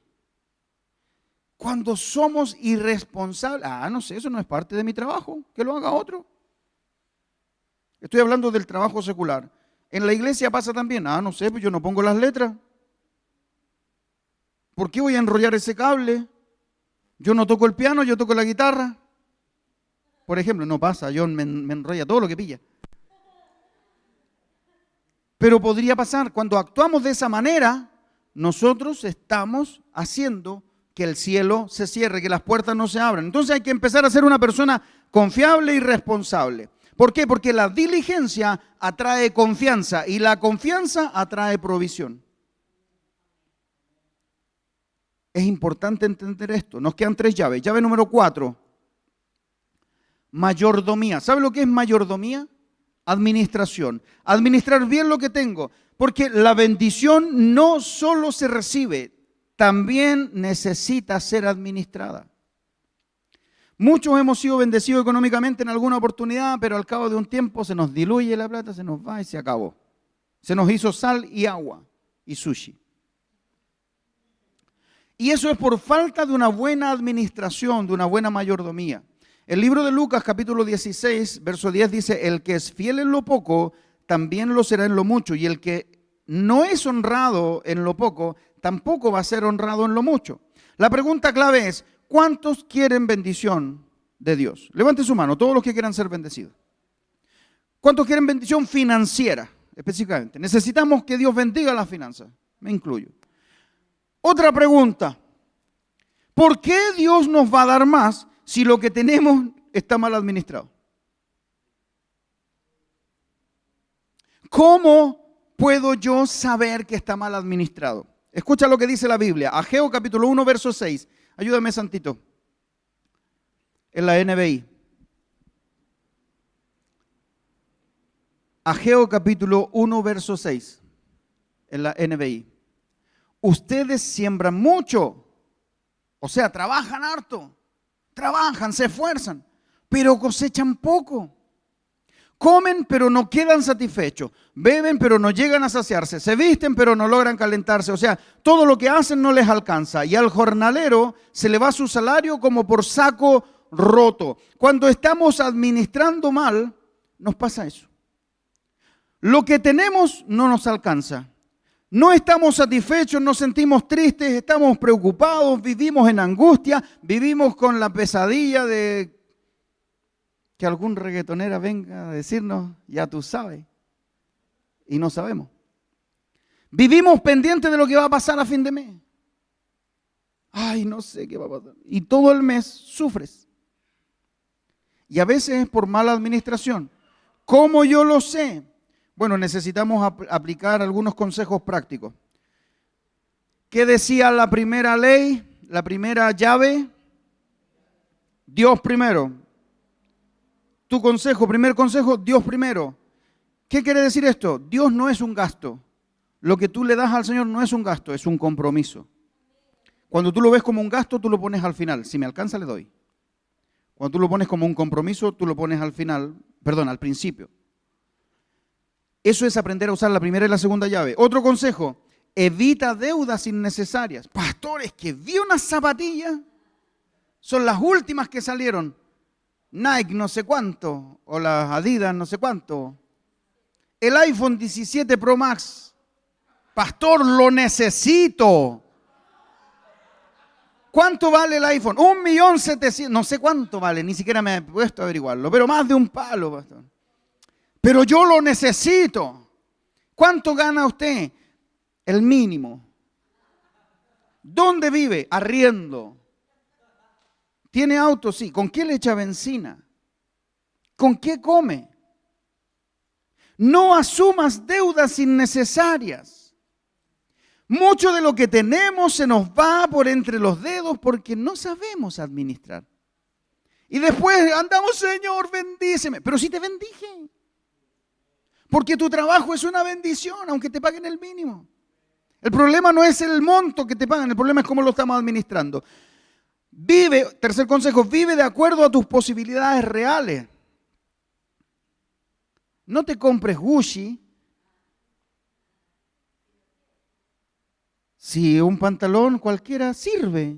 Cuando somos irresponsables, no sé, eso no es parte de mi trabajo, que lo haga otro. Estoy hablando del trabajo secular. En la iglesia pasa también, no sé, pues yo no pongo las letras. ¿Por qué voy a enrollar ese cable? Yo no toco el piano, yo toco la guitarra. Por ejemplo, no pasa, John me enrolla todo lo que pilla. Pero podría pasar, cuando actuamos de esa manera, nosotros estamos haciendo que el cielo se cierre, que las puertas no se abran. Entonces hay que empezar a ser una persona confiable y responsable. ¿Por qué? Porque la diligencia atrae confianza y la confianza atrae provisión. Es importante entender esto. Nos quedan 3 llaves. Llave número 4. Mayordomía. ¿Sabe lo que es mayordomía? Administración. Administrar bien lo que tengo. Porque la bendición no solo se recibe, también necesita ser administrada. Muchos hemos sido bendecidos económicamente en alguna oportunidad, pero al cabo de un tiempo se nos diluye la plata, se nos va y se acabó. Se nos hizo sal y agua y sushi. Y eso es por falta de una buena administración, de una buena mayordomía. El libro de Lucas, capítulo 16, verso 10 dice, el que es fiel en lo poco, también lo será en lo mucho. Y el que no es honrado en lo poco, tampoco va a ser honrado en lo mucho. La pregunta clave es, ¿cuántos quieren bendición de Dios? Levante su mano, todos los que quieran ser bendecidos. ¿Cuántos quieren bendición financiera, específicamente? Necesitamos que Dios bendiga las finanzas, me incluyo. Otra pregunta, ¿por qué Dios nos va a dar más si lo que tenemos está mal administrado? ¿Cómo puedo yo saber que está mal administrado? Escucha lo que dice la Biblia, Ageo capítulo 1, verso 6. Ayúdame, Santito, en la NBI. Ageo capítulo 1, verso 6, en la NBI. Ustedes siembran mucho, o sea, trabajan harto, trabajan, se esfuerzan, pero cosechan poco. Comen, pero no quedan satisfechos. Beben, pero no llegan a saciarse. Se visten, pero no logran calentarse. O sea, todo lo que hacen no les alcanza. Y al jornalero se le va su salario como por saco roto. Cuando estamos administrando mal, nos pasa eso. Lo que tenemos no nos alcanza. No estamos satisfechos, nos sentimos tristes, estamos preocupados, vivimos en angustia, vivimos con la pesadilla de que algún reggaetonera venga a decirnos, ya tú sabes, y no sabemos. Vivimos pendientes de lo que va a pasar a fin de mes. Ay, no sé qué va a pasar. Y todo el mes sufres. Y a veces es por mala administración. ¿Cómo yo lo sé? Bueno, necesitamos aplicar algunos consejos prácticos. ¿Qué decía la primera ley, la primera llave? Dios primero. Tu consejo, primer consejo, Dios primero. ¿Qué quiere decir esto? Dios no es un gasto. Lo que tú le das al Señor no es un gasto, es un compromiso. Cuando tú lo ves como un gasto, tú lo pones al final. Si me alcanza, le doy. Cuando tú lo pones como un compromiso, tú lo pones al final, perdón, al principio. Eso es aprender a usar la primera y la segunda llave. Otro consejo, evita deudas innecesarias. Pastores, que vi unas zapatillas, son las últimas que salieron. Nike no sé cuánto, o las Adidas no sé cuánto. El iPhone 17 Pro Max. Pastor, lo necesito. ¿Cuánto vale el iPhone? 1.700.000, no sé cuánto vale, ni siquiera me he puesto a averiguarlo, pero más de un palo, pastor. Pero yo lo necesito. ¿Cuánto gana usted? El mínimo. ¿Dónde vive? Arriendo. ¿Tiene auto? Sí. ¿Con qué le echa benzina? ¿Con qué come? No asumas deudas innecesarias. Mucho de lo que tenemos se nos va por entre los dedos porque no sabemos administrar. Y después andamos, Señor, bendíceme. Pero si te bendije. Porque tu trabajo es una bendición, aunque te paguen el mínimo. El problema no es el monto que te pagan, el problema es cómo lo estamos administrando. Vive, tercer consejo, vive de acuerdo a tus posibilidades reales. No te compres Gucci si un pantalón cualquiera sirve,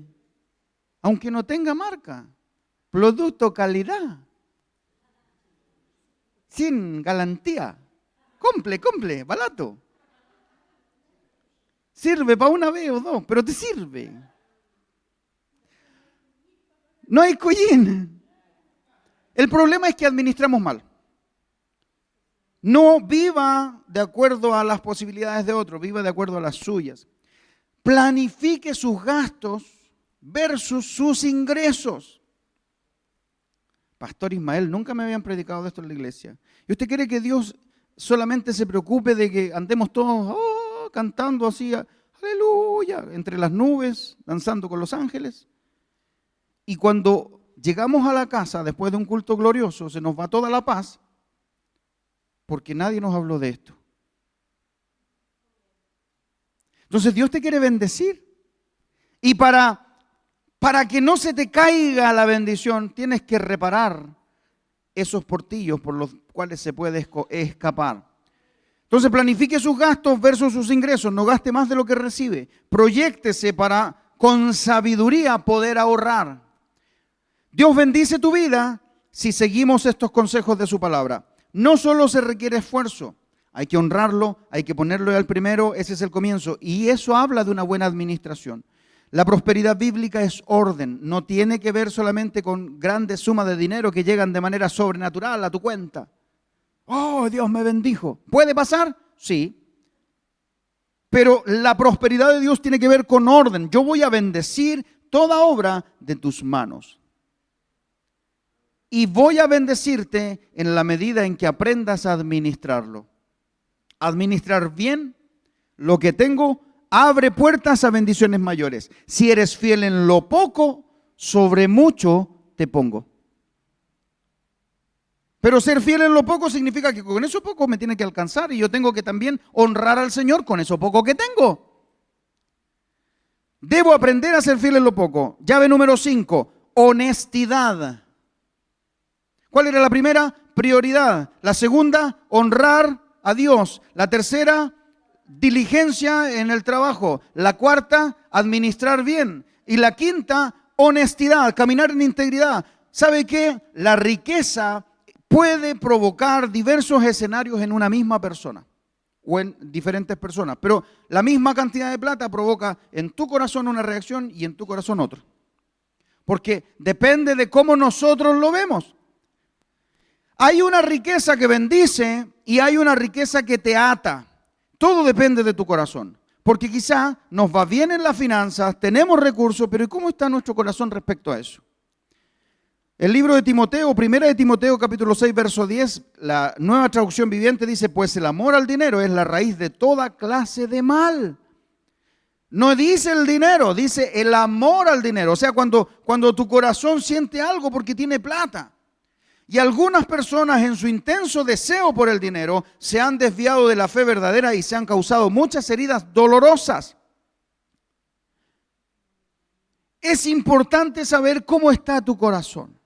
aunque no tenga marca. Producto calidad, sin garantía. Cumple, barato. Sirve para una vez o dos, pero te sirve. No hay collín. El problema es que administramos mal. No viva de acuerdo a las posibilidades de otros, viva de acuerdo a las suyas. Planifique sus gastos versus sus ingresos. Pastor Ismael, nunca me habían predicado de esto en la iglesia. ¿Y usted quiere que Dios solamente se preocupe de que andemos todos cantando así, aleluya, entre las nubes, danzando con los ángeles? Y cuando llegamos a la casa después de un culto glorioso, se nos va toda la paz, porque nadie nos habló de esto. Entonces Dios te quiere bendecir. Y para que no se te caiga la bendición, tienes que reparar esos portillos por los cuales se puede escapar. Entonces planifique sus gastos versus sus ingresos. No gaste más de lo que recibe. Proyéctese para, con sabiduría, poder ahorrar. Dios bendice tu vida si seguimos estos consejos de su palabra. No solo se requiere esfuerzo, hay que honrarlo, hay que ponerlo al primero, ese es el comienzo. Y eso habla de una buena administración. La prosperidad bíblica es orden, no tiene que ver solamente con grandes sumas de dinero que llegan de manera sobrenatural a tu cuenta. Oh, Dios me bendijo. ¿Puede pasar? Sí. Pero la prosperidad de Dios tiene que ver con orden. Yo voy a bendecir toda obra de tus manos. Y voy a bendecirte en la medida en que aprendas a administrarlo. Administrar bien lo que tengo abre puertas a bendiciones mayores. Si eres fiel en lo poco, sobre mucho te pongo. Pero ser fiel en lo poco significa que con eso poco me tiene que alcanzar y yo tengo que también honrar al Señor con eso poco que tengo. Debo aprender a ser fiel en lo poco. Llave número 5, honestidad. ¿Cuál era la primera? Prioridad. La segunda, honrar a Dios. La tercera, diligencia en el trabajo. La cuarta, administrar bien. Y la quinta, honestidad, caminar en integridad. ¿Sabe qué? La riqueza puede provocar diversos escenarios en una misma persona. o en diferentes personas. Pero la misma cantidad de plata provoca en tu corazón una reacción y en tu corazón otra. Porque depende de cómo nosotros lo vemos. Hay una riqueza que bendice y hay una riqueza que te ata. Todo depende de tu corazón. Porque quizá nos va bien en las finanzas, tenemos recursos, pero ¿y cómo está nuestro corazón respecto a eso? El libro de Timoteo, primera de Timoteo, capítulo 6, verso 10, la Nueva Traducción Viviente dice, pues el amor al dinero es la raíz de toda clase de mal. No dice el dinero, dice el amor al dinero. O sea, cuando tu corazón siente algo porque tiene plata. Y algunas personas en su intenso deseo por el dinero se han desviado de la fe verdadera y se han causado muchas heridas dolorosas. Es importante saber cómo está tu corazón.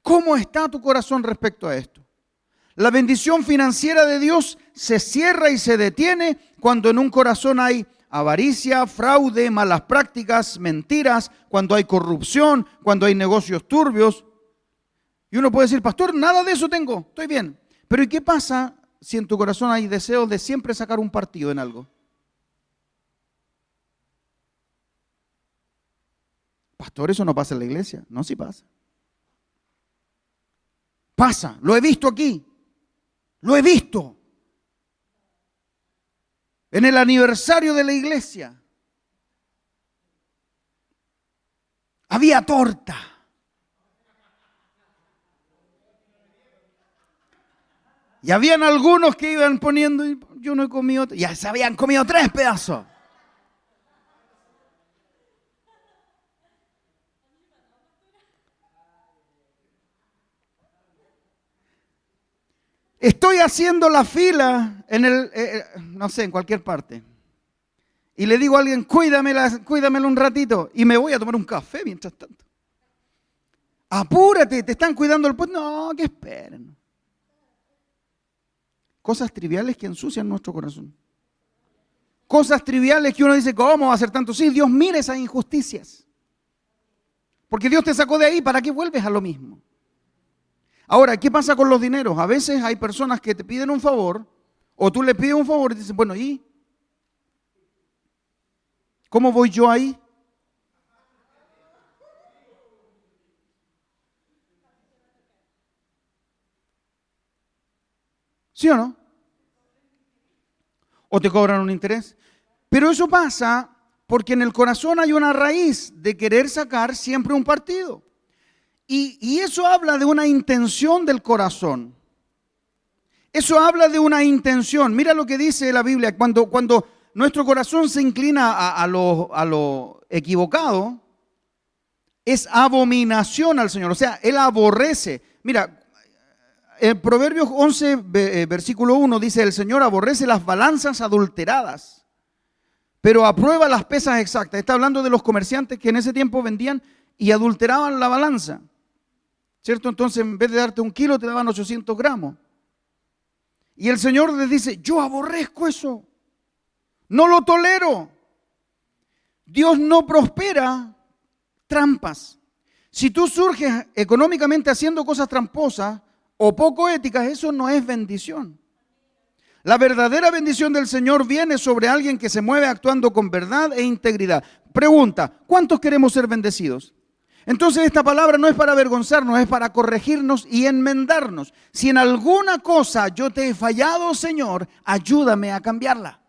¿Cómo está tu corazón respecto a esto? La bendición financiera de Dios se cierra y se detiene cuando en un corazón hay avaricia, fraude, malas prácticas, mentiras, cuando hay corrupción, cuando hay negocios turbios. Y uno puede decir, pastor, nada de eso tengo, estoy bien. Pero ¿y qué pasa si en tu corazón hay deseos de siempre sacar un partido en algo? Pastor, eso no pasa en la iglesia. No, sí pasa. Pasa, lo he visto aquí. Lo he visto. En el aniversario de la iglesia. Había torta. Y habían algunos que iban poniendo, yo no he comido, ya se habían comido 3 pedazos. Estoy haciendo la fila no sé, en cualquier parte. Y le digo a alguien, cuídamela un ratito. Y me voy a tomar un café mientras tanto. Apúrate, te están cuidando el puesto. No, que esperen. Cosas triviales que ensucian nuestro corazón. Cosas triviales que uno dice, ¿cómo va a ser tanto? Sí, Dios mira esas injusticias. Porque Dios te sacó de ahí, ¿para qué vuelves a lo mismo? Ahora, ¿qué pasa con los dineros? A veces hay personas que te piden un favor, o tú le pides un favor y te dicen, bueno, ¿y cómo voy yo ahí? ¿Sí o no? ¿O te cobran un interés? Pero eso pasa porque en el corazón hay una raíz de querer sacar siempre un partido. Y eso habla de una intención del corazón. Eso habla de una intención. Mira lo que dice la Biblia. Cuando nuestro corazón se inclina a lo equivocado, es abominación al Señor. O sea, Él aborrece. Mira, en Proverbios 11, versículo 1 dice, el Señor aborrece las balanzas adulteradas, pero aprueba las pesas exactas. Está hablando de los comerciantes que en ese tiempo vendían y adulteraban la balanza. ¿Cierto? Entonces, en vez de darte 1 kilo, te daban 800 gramos. Y el Señor les dice, yo aborrezco eso. No lo tolero. Dios no prospera trampas. Si tú surges económicamente haciendo cosas tramposas o poco éticas, eso no es bendición. La verdadera bendición del Señor viene sobre alguien que se mueve actuando con verdad e integridad. Pregunta, ¿cuántos queremos ser bendecidos? Entonces esta palabra no es para avergonzarnos, es para corregirnos y enmendarnos. Si en alguna cosa yo te he fallado, Señor, ayúdame a cambiarla.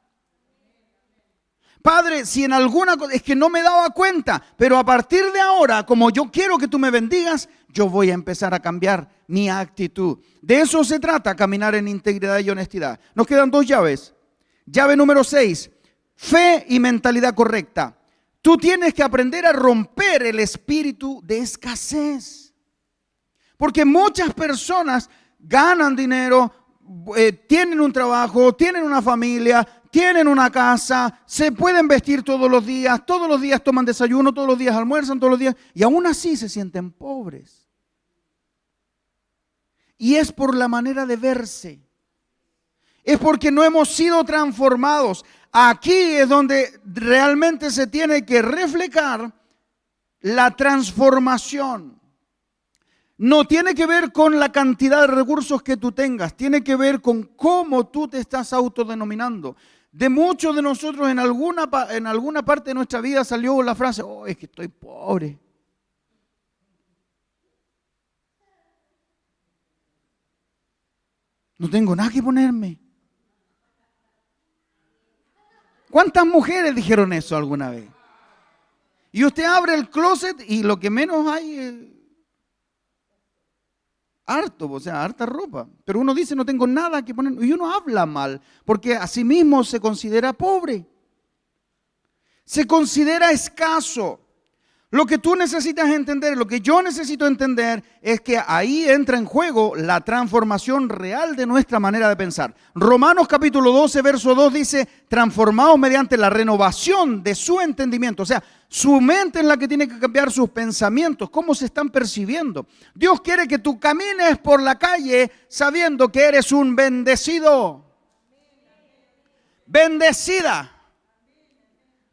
Padre, si en alguna cosa, es que no me daba cuenta, pero a partir de ahora, como yo quiero que tú me bendigas, yo voy a empezar a cambiar mi actitud. De eso se trata, caminar en integridad y honestidad. Nos quedan 2 llaves. Llave número 6, fe y mentalidad correcta. Tú tienes que aprender a romper el espíritu de escasez. Porque muchas personas ganan dinero, tienen un trabajo, tienen una familia, tienen una casa, se pueden vestir todos los días toman desayuno, todos los días almuerzan, todos los días, y aún así se sienten pobres. Y es por la manera de verse. Es porque no hemos sido transformados. Aquí es donde realmente se tiene que reflejar la transformación. no tiene que ver con la cantidad de recursos que tú tengas, tiene que ver con cómo tú te estás autodenominando. De muchos de nosotros en alguna parte de nuestra vida salió la frase, oh, es que estoy pobre. No tengo nada que ponerme. ¿Cuántas mujeres dijeron eso alguna vez? Y usted abre el closet y lo que menos hay es harto, o sea, harta ropa. Pero uno dice, no tengo nada que poner. Y uno habla mal, porque a sí mismo se considera pobre. Se considera escaso. Lo que tú necesitas entender, lo que yo necesito entender, es que ahí entra en juego la transformación real de nuestra manera de pensar. Romanos capítulo 12, verso 2 dice, transformados mediante la renovación de su entendimiento. O sea, su mente es la que tiene que cambiar sus pensamientos, cómo se están percibiendo. Dios quiere que tú camines por la calle sabiendo que eres un bendecido. Bendecida.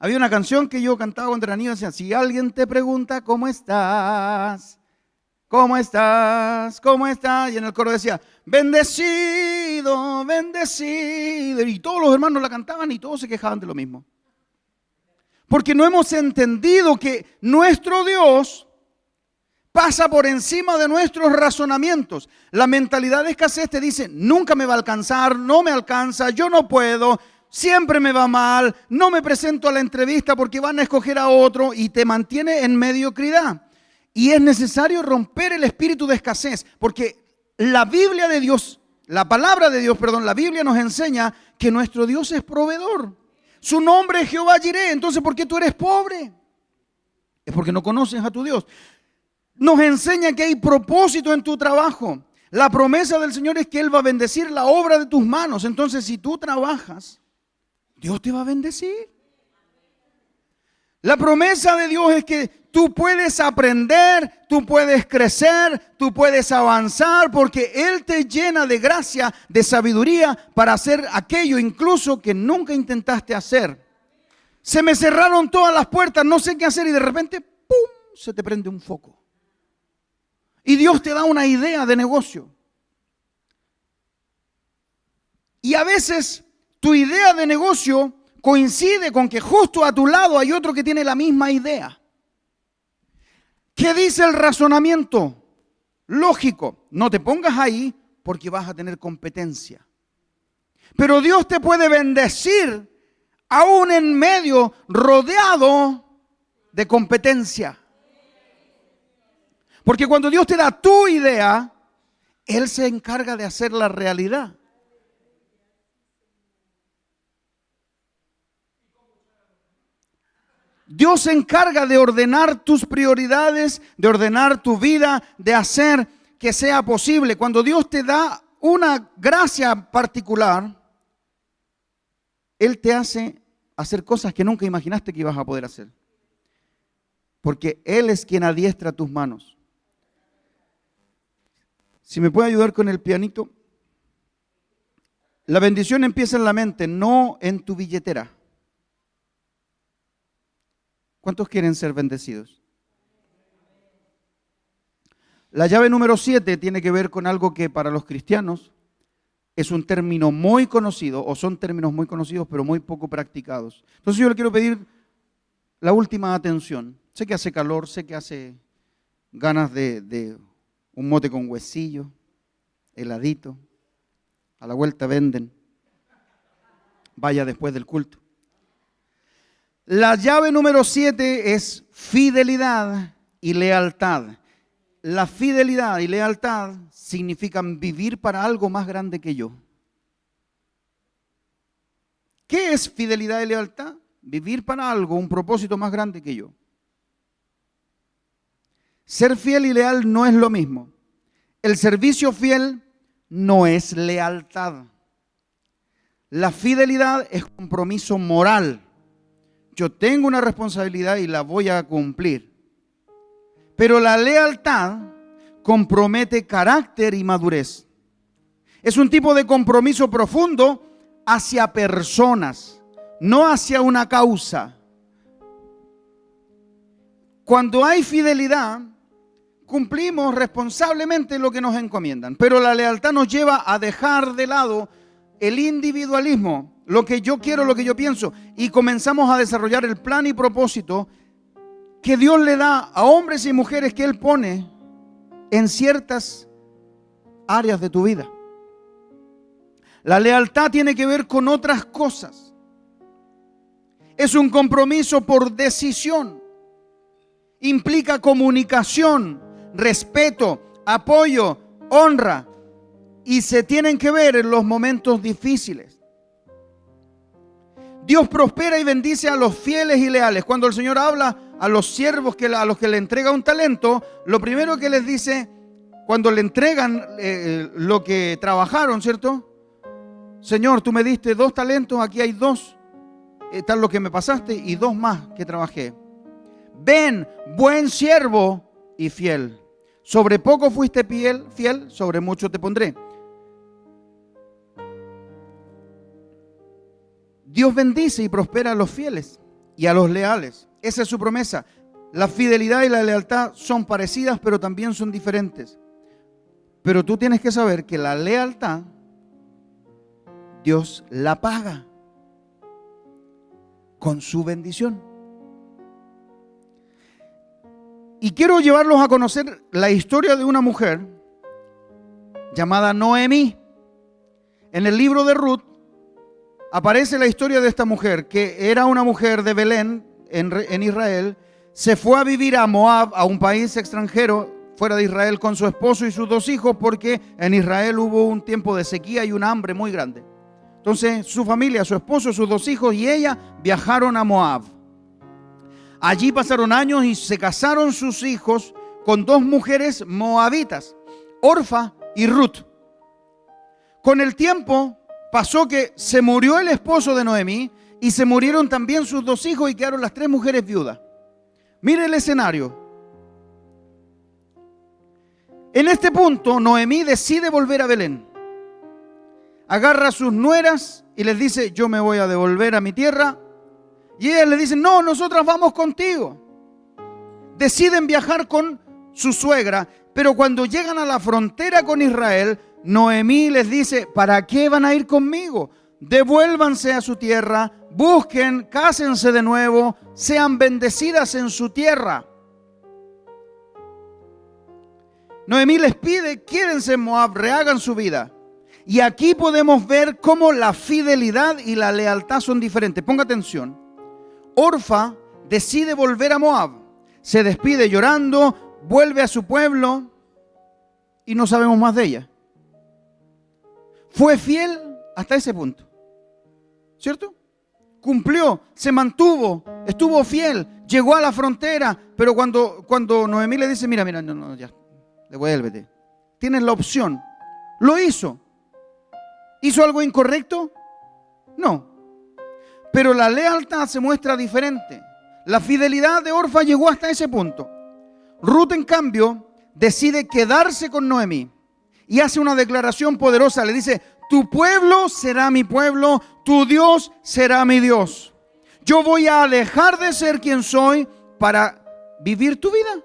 Había una canción que yo cantaba cuando era niño, decía, si alguien te pregunta ¿cómo estás? ¿Cómo estás? ¿Cómo estás? Y en el coro decía, bendecido, bendecido. Y todos los hermanos la cantaban y todos se quejaban de lo mismo. Porque no hemos entendido que nuestro Dios pasa por encima de nuestros razonamientos. La mentalidad de escasez te dice, nunca me va a alcanzar, no me alcanza, yo no puedo. Siempre me va mal, no me presento a la entrevista porque van a escoger a otro y te mantiene en mediocridad. Y es necesario romper el espíritu de escasez porque la Biblia de Dios, la palabra de Dios, perdón, la Biblia nos enseña que nuestro Dios es proveedor. Su nombre es Jehová Jireh. Entonces, ¿por qué tú eres pobre? Es porque no conoces a tu Dios. Nos enseña que hay propósito en tu trabajo. La promesa del Señor es que Él va a bendecir la obra de tus manos. Entonces, si tú trabajas, Dios te va a bendecir. La promesa de Dios es que tú puedes aprender, tú puedes crecer, tú puedes avanzar, porque Él te llena de gracia, de sabiduría para hacer aquello incluso que nunca intentaste hacer. Se me cerraron todas las puertas, no sé qué hacer y de repente, ¡pum!, se te prende un foco. Y Dios te da una idea de negocio. Y a veces tu idea de negocio coincide con que justo a tu lado hay otro que tiene la misma idea. ¿Qué dice el razonamiento? Lógico, no te pongas ahí porque vas a tener competencia. Pero Dios te puede bendecir aún en medio, rodeado de competencia. Porque cuando Dios te da tu idea, Él se encarga de hacer la realidad. Dios se encarga de ordenar tus prioridades, de ordenar tu vida, de hacer que sea posible. Cuando Dios te da una gracia particular, Él te hace hacer cosas que nunca imaginaste que ibas a poder hacer. Porque Él es quien adiestra tus manos. Si me puede ayudar con el pianito. La bendición empieza en la mente, no en tu billetera. ¿Cuántos quieren ser bendecidos? La llave número 7 tiene que ver con algo que para los cristianos es un término muy conocido, o son términos muy conocidos, pero muy poco practicados. Entonces yo le quiero pedir la última atención. Sé que hace calor, sé que hace ganas de un mote con huesillo, heladito. A la vuelta venden. Vaya después del culto. La llave número 7 es fidelidad y lealtad. La fidelidad y lealtad significan vivir para algo más grande que yo. ¿Qué es fidelidad y lealtad? Vivir para algo, un propósito más grande que yo. Ser fiel y leal no es lo mismo. El servicio fiel no es lealtad. La fidelidad es compromiso moral. Yo tengo una responsabilidad y la voy a cumplir. Pero la lealtad compromete carácter y madurez. Es un tipo de compromiso profundo hacia personas, no hacia una causa. Cuando hay fidelidad, cumplimos responsablemente lo que nos encomiendan. Pero la lealtad nos lleva a dejar de lado el individualismo, lo que yo quiero, lo que yo pienso, y comenzamos a desarrollar el plan y propósito que Dios le da a hombres y mujeres que Él pone en ciertas áreas de tu vida. La lealtad tiene que ver con otras cosas. Es un compromiso por decisión. Implica comunicación, respeto, apoyo, honra, y se tienen que ver en los momentos difíciles. Dios prospera y bendice a los fieles y leales. Cuando el Señor habla a los siervos, a los que le entrega un talento, lo primero que les dice, cuando le entregan lo que trabajaron, ¿cierto? Señor, tú me diste 2 talentos, aquí hay 2, tal lo que me pasaste, y 2 más que trabajé. Ven, buen siervo y fiel. Sobre poco fuiste fiel, sobre mucho te pondré. Dios bendice y prospera a los fieles y a los leales. Esa es su promesa. La fidelidad y la lealtad son parecidas, pero también son diferentes. Pero tú tienes que saber que la lealtad, Dios la paga con su bendición. Y quiero llevarlos a conocer la historia de una mujer llamada Noemí. En el libro de Ruth aparece la historia de esta mujer, que era una mujer de Belén, en Israel. Se fue a vivir a Moab, a un país extranjero, fuera de Israel, con su esposo y sus 2 hijos, porque en Israel hubo un tiempo de sequía y una hambre muy grande. Entonces su familia, su esposo, sus 2 hijos y ella viajaron a Moab. Allí pasaron años y se casaron sus hijos con 2 mujeres moabitas, Orfa y Ruth. Con el tiempo pasó que se murió el esposo de Noemí y se murieron también sus 2 hijos y quedaron las 3 mujeres viudas. Mire el escenario. En este punto, Noemí decide volver a Belén. Agarra a sus nueras y les dice, yo me voy a devolver a mi tierra. Y ellas le dicen, no, nosotras vamos contigo. Deciden viajar con su suegra, pero cuando llegan a la frontera con Israel, Noemí les dice, ¿para qué van a ir conmigo? Devuélvanse a su tierra, busquen, cásense de nuevo, sean bendecidas en su tierra. Noemí les pide, quédense en Moab, rehagan su vida. Y aquí podemos ver cómo la fidelidad y la lealtad son diferentes. Ponga atención. Orfa decide volver a Moab, se despide llorando, vuelve a su pueblo y no sabemos más de ella. Fue fiel hasta ese punto, ¿cierto? Cumplió, se mantuvo, estuvo fiel, llegó a la frontera, pero cuando Noemí le dice, mira, no, ya, devuélvete. Tienes la opción. Lo hizo. ¿Hizo algo incorrecto? No. Pero la lealtad se muestra diferente. La fidelidad de Orfa llegó hasta ese punto. Ruth, en cambio, decide quedarse con Noemí y hace una declaración poderosa. Le dice, tu pueblo será mi pueblo, tu Dios será mi Dios. Yo voy a dejar de ser quien soy para vivir tu vida.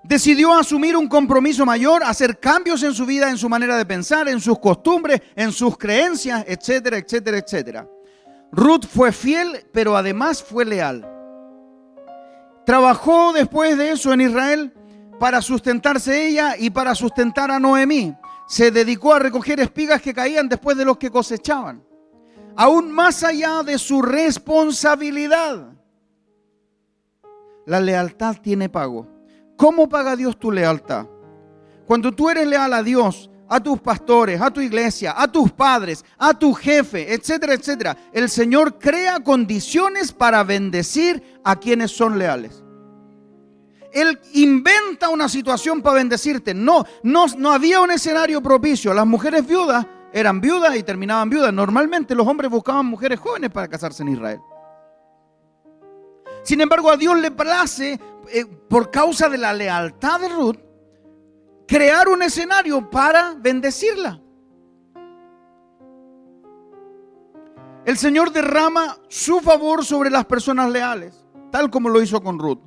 Decidió asumir un compromiso mayor, hacer cambios en su vida, en su manera de pensar, en sus costumbres, en sus creencias, etcétera, etcétera, etcétera. Ruth fue fiel, pero además fue leal. Trabajó después de eso en Israel para sustentarse ella y para sustentar a Noemí. Se dedicó a recoger espigas que caían después de los que cosechaban. Aún más allá de su responsabilidad. La lealtad tiene pago. ¿Cómo paga Dios tu lealtad? Cuando tú eres leal a Dios, a tus pastores, a tu iglesia, a tus padres, a tu jefe, etcétera, etcétera, el Señor crea condiciones para bendecir a quienes son leales. Él inventa una situación para bendecirte. No había un escenario propicio. Las mujeres viudas eran viudas y terminaban viudas. Normalmente los hombres buscaban mujeres jóvenes para casarse en Israel. Sin embargo, a Dios le place, por causa de la lealtad de Ruth, crear un escenario para bendecirla. El Señor derrama su favor sobre las personas leales, tal como lo hizo con Ruth.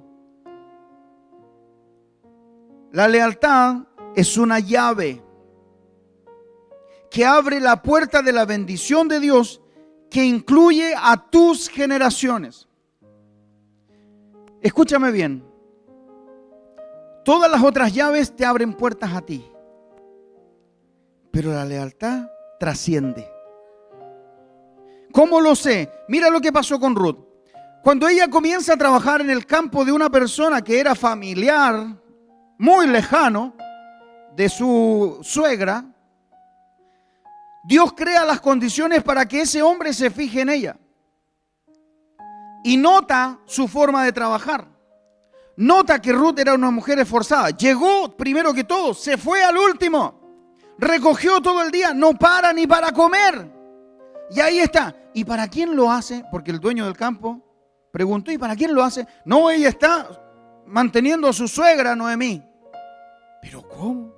La lealtad es una llave que abre la puerta de la bendición de Dios, que incluye a tus generaciones. Escúchame bien. Todas las otras llaves te abren puertas a ti, pero la lealtad trasciende. ¿Cómo lo sé? Mira lo que pasó con Ruth. Cuando ella comienza a trabajar en el campo de una persona que era familiar, muy lejano, de su suegra, Dios crea las condiciones para que ese hombre se fije en ella. Y nota su forma de trabajar. Nota que Ruth era una mujer esforzada. Llegó primero que todo, se fue al último. Recogió todo el día, no para ni para comer. Y ahí está. ¿Y para quién lo hace? Porque el dueño del campo preguntó, ¿y para quién lo hace? No, ella está manteniendo a su suegra, Noemí. ¿Pero cómo?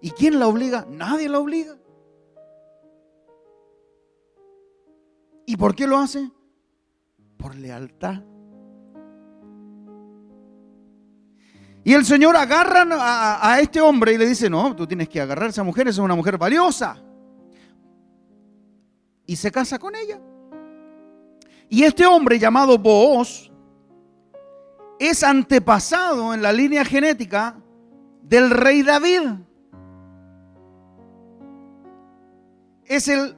¿Y quién la obliga? Nadie la obliga. ¿Y por qué lo hace? Por lealtad. Y el Señor agarra a este hombre y le dice, no, tú tienes que agarrar a esa mujer, esa es una mujer valiosa. Y se casa con ella. Y este hombre llamado Booz es antepasado en la línea genética del rey David. Es el,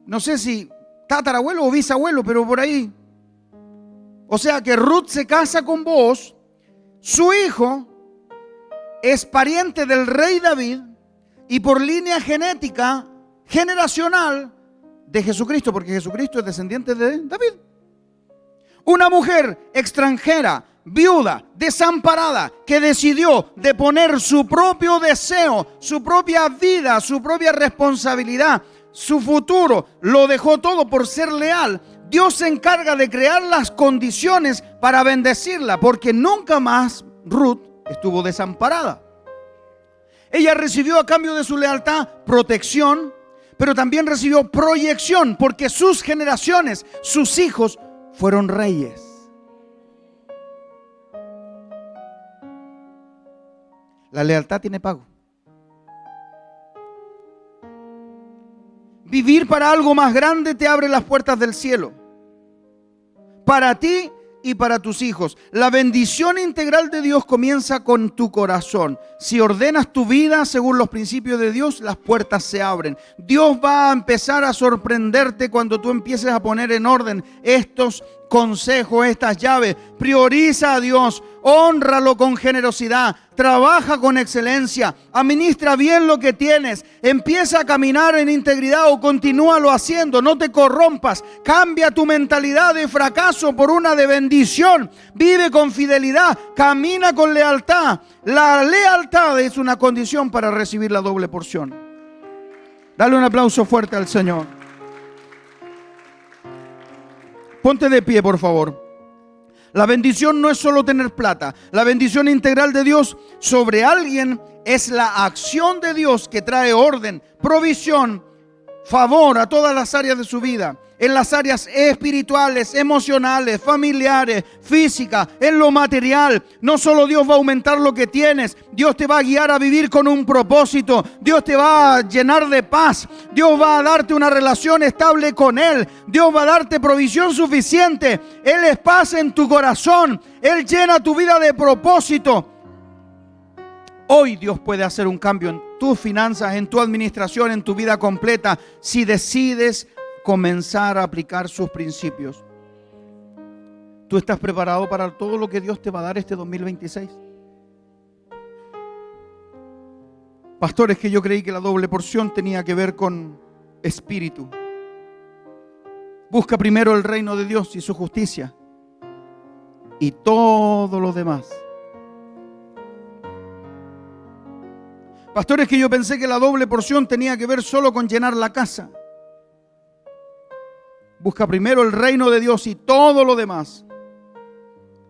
no sé si tatarabuelo o bisabuelo, pero por ahí. O sea que Ruth se casa con Booz. Su hijo es pariente del rey David y por línea genética, generacional, de Jesucristo, porque Jesucristo es descendiente de David. Una mujer extranjera, viuda, desamparada, que decidió de poner su propio deseo, su propia vida, su propia responsabilidad, su futuro, lo dejó todo por ser leal. Dios se encarga de crear las condiciones para bendecirla, porque nunca más Ruth estuvo desamparada. Ella recibió a cambio de su lealtad protección, pero también recibió proyección, porque sus generaciones, sus hijos, fueron reyes. La lealtad tiene pago. Vivir para algo más grande te abre las puertas del cielo. Para ti y para tus hijos. La bendición integral de Dios comienza con tu corazón. Si ordenas tu vida según los principios de Dios, las puertas se abren. Dios va a empezar a sorprenderte cuando tú empieces a poner en orden estos consejos, estas llaves. Prioriza a Dios, hónralo con generosidad, trabaja con excelencia, administra bien lo que tienes, empieza a caminar en integridad o continúalo haciendo, no te corrompas, cambia tu mentalidad de fracaso por una de bendición, vive con fidelidad, camina con lealtad. La lealtad es una condición para recibir la doble porción. Dale un aplauso fuerte al Señor. Ponte de pie, por favor. La bendición no es solo tener plata. La bendición integral de Dios sobre alguien es la acción de Dios que trae orden, provisión, favor a todas las áreas de su vida. En las áreas espirituales, emocionales, familiares, físicas, en lo material. No solo Dios va a aumentar lo que tienes, Dios te va a guiar a vivir con un propósito. Dios te va a llenar de paz. Dios va a darte una relación estable con Él. Dios va a darte provisión suficiente. Él es paz en tu corazón. Él llena tu vida de propósito. Hoy Dios puede hacer un cambio en tus finanzas, en tu administración, en tu vida completa, si decides comenzar a aplicar sus principios. ¿Tú estás preparado para todo lo que Dios te va a dar este 2026? Pastores, que yo creí que la doble porción tenía que ver con espíritu. Busca primero el reino de Dios y su justicia, y todo lo demás. Pastores, que yo pensé que la doble porción tenía que ver solo con llenar la casa. Busca primero el reino de Dios y todo lo demás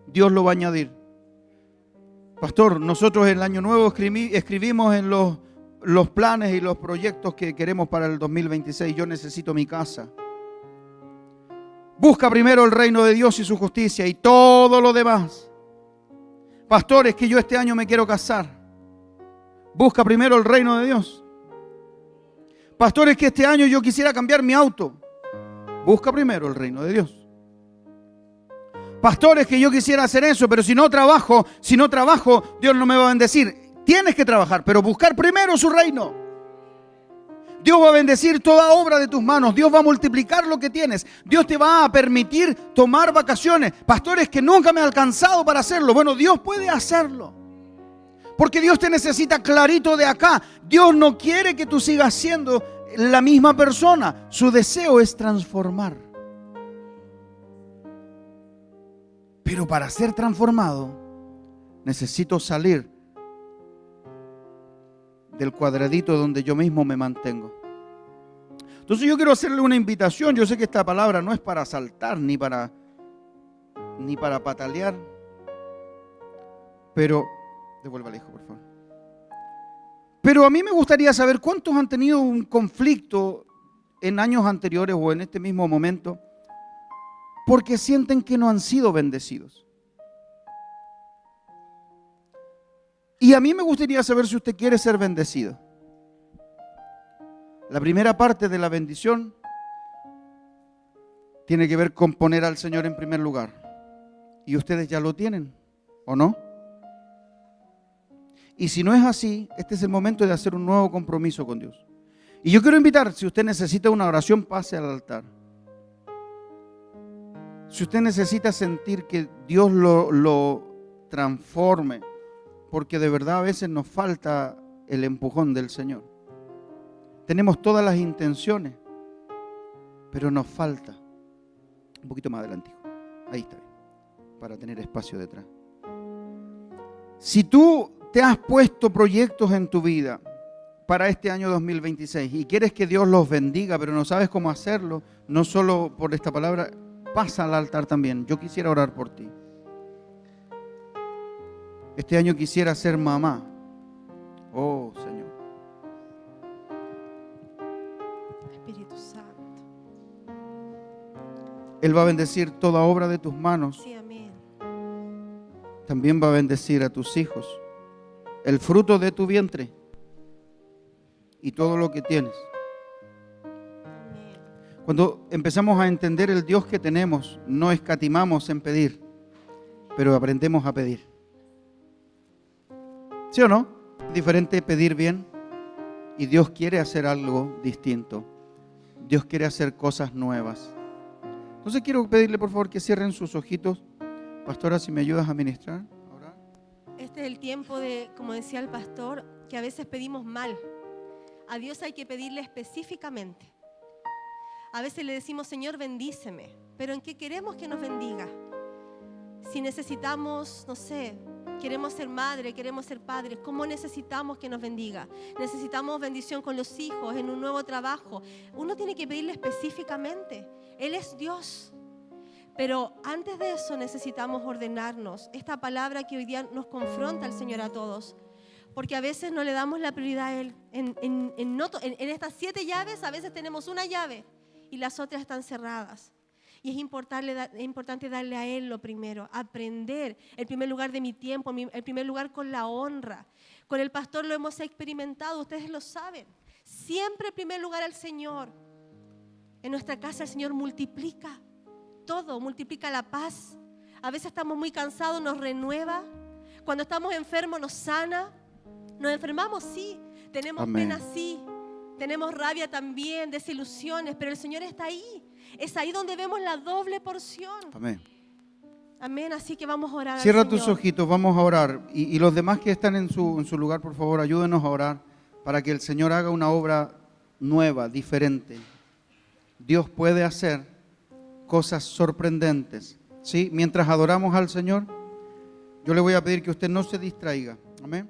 Dios lo va a añadir. Pastor, nosotros en el año nuevo escribimos en los planes y los proyectos que queremos para el 2026. Yo necesito mi casa. Busca primero el reino de Dios y su justicia y todo lo demás. Pastor, es que yo este año me quiero casar. Busca primero el reino de Dios. Pastor, es que este año yo quisiera cambiar mi auto. Busca primero el reino de Dios. Pastor, es que yo quisiera hacer eso, pero si no trabajo, Dios no me va a bendecir. Tienes que trabajar, pero buscar primero su reino. Dios va a bendecir toda obra de tus manos. Dios va a multiplicar lo que tienes. Dios te va a permitir tomar vacaciones. Pastores, que nunca me ha alcanzado para hacerlo. Bueno, Dios puede hacerlo. Porque Dios te necesita clarito de acá. Dios no quiere que tú sigas siendo la misma persona. Su deseo es transformar. Pero para ser transformado, necesito salir del cuadradito donde yo mismo me mantengo. Entonces yo quiero hacerle una invitación. Yo sé que esta palabra no es para saltar ni para patalear, pero devuelva al hijo, por favor. Pero a mí me gustaría saber cuántos han tenido un conflicto en años anteriores o en este mismo momento porque sienten que no han sido bendecidos. Y a mí me gustaría saber si usted quiere ser bendecido. La primera parte de la bendición tiene que ver con poner al Señor en primer lugar. Y ustedes ya lo tienen, ¿o no? Y si no es así, este es el momento de hacer un nuevo compromiso con Dios. Y yo quiero invitar, si usted necesita una oración, pase al altar. Si usted necesita sentir que Dios lo transforme, porque de verdad a veces nos falta el empujón del Señor. Tenemos todas las intenciones, pero nos falta. Un poquito más adelante, hijo. Ahí está bien, para tener espacio detrás. Si tú te has puesto proyectos en tu vida para este año 2026 y quieres que Dios los bendiga, pero no sabes cómo hacerlo, no solo por esta palabra, pasa al altar también. Yo quisiera orar por ti. Este año quisiera ser mamá. Oh, Señor. Espíritu Santo. Él va a bendecir toda obra de tus manos. Sí, amén. También va a bendecir a tus hijos, el fruto de tu vientre y todo lo que tienes. Amén. Cuando empezamos a entender el Dios que tenemos, no escatimamos en pedir, pero aprendemos a pedir. ¿Sí o no? Es diferente pedir bien y Dios quiere hacer algo distinto. Dios quiere hacer cosas nuevas. Entonces quiero pedirle por favor que cierren sus ojitos. Pastora, si me ayudas a ministrar. Ahora. Este es el tiempo de, como decía el pastor, que a veces pedimos mal. A Dios hay que pedirle específicamente. A veces le decimos, Señor, bendíceme. Pero ¿en qué queremos que nos bendiga? Si necesitamos, no sé, queremos ser madre, queremos ser padres, ¿cómo necesitamos que nos bendiga? Necesitamos bendición con los hijos, en un nuevo trabajo. Uno tiene que pedirle específicamente. Él es Dios. Pero antes de eso necesitamos ordenarnos. Esta palabra que hoy día nos confronta al Señor a todos. Porque a veces no le damos la prioridad a Él. En estas 7 llaves a veces tenemos una llave y las otras están cerradas. Y es importante darle a Él lo primero, aprender el primer lugar de mi tiempo, el primer lugar con la honra. Con el pastor lo hemos experimentado, ustedes lo saben. Siempre el primer lugar al Señor. En nuestra casa el Señor multiplica todo, multiplica la paz. A veces estamos muy cansados, nos renueva. Cuando estamos enfermos nos sana. Nos enfermamos, sí. Tenemos pena, sí. Tenemos rabia también, desilusiones, pero el Señor está ahí. Es ahí donde vemos la doble porción. Amén. Amén, así que vamos a orar. Cierra tus ojitos, vamos a orar. Y los demás que están en su lugar, por favor, ayúdenos a orar para que el Señor haga una obra nueva, diferente. Dios puede hacer cosas sorprendentes, ¿sí? Mientras adoramos al Señor, yo le voy a pedir que usted no se distraiga. Amén.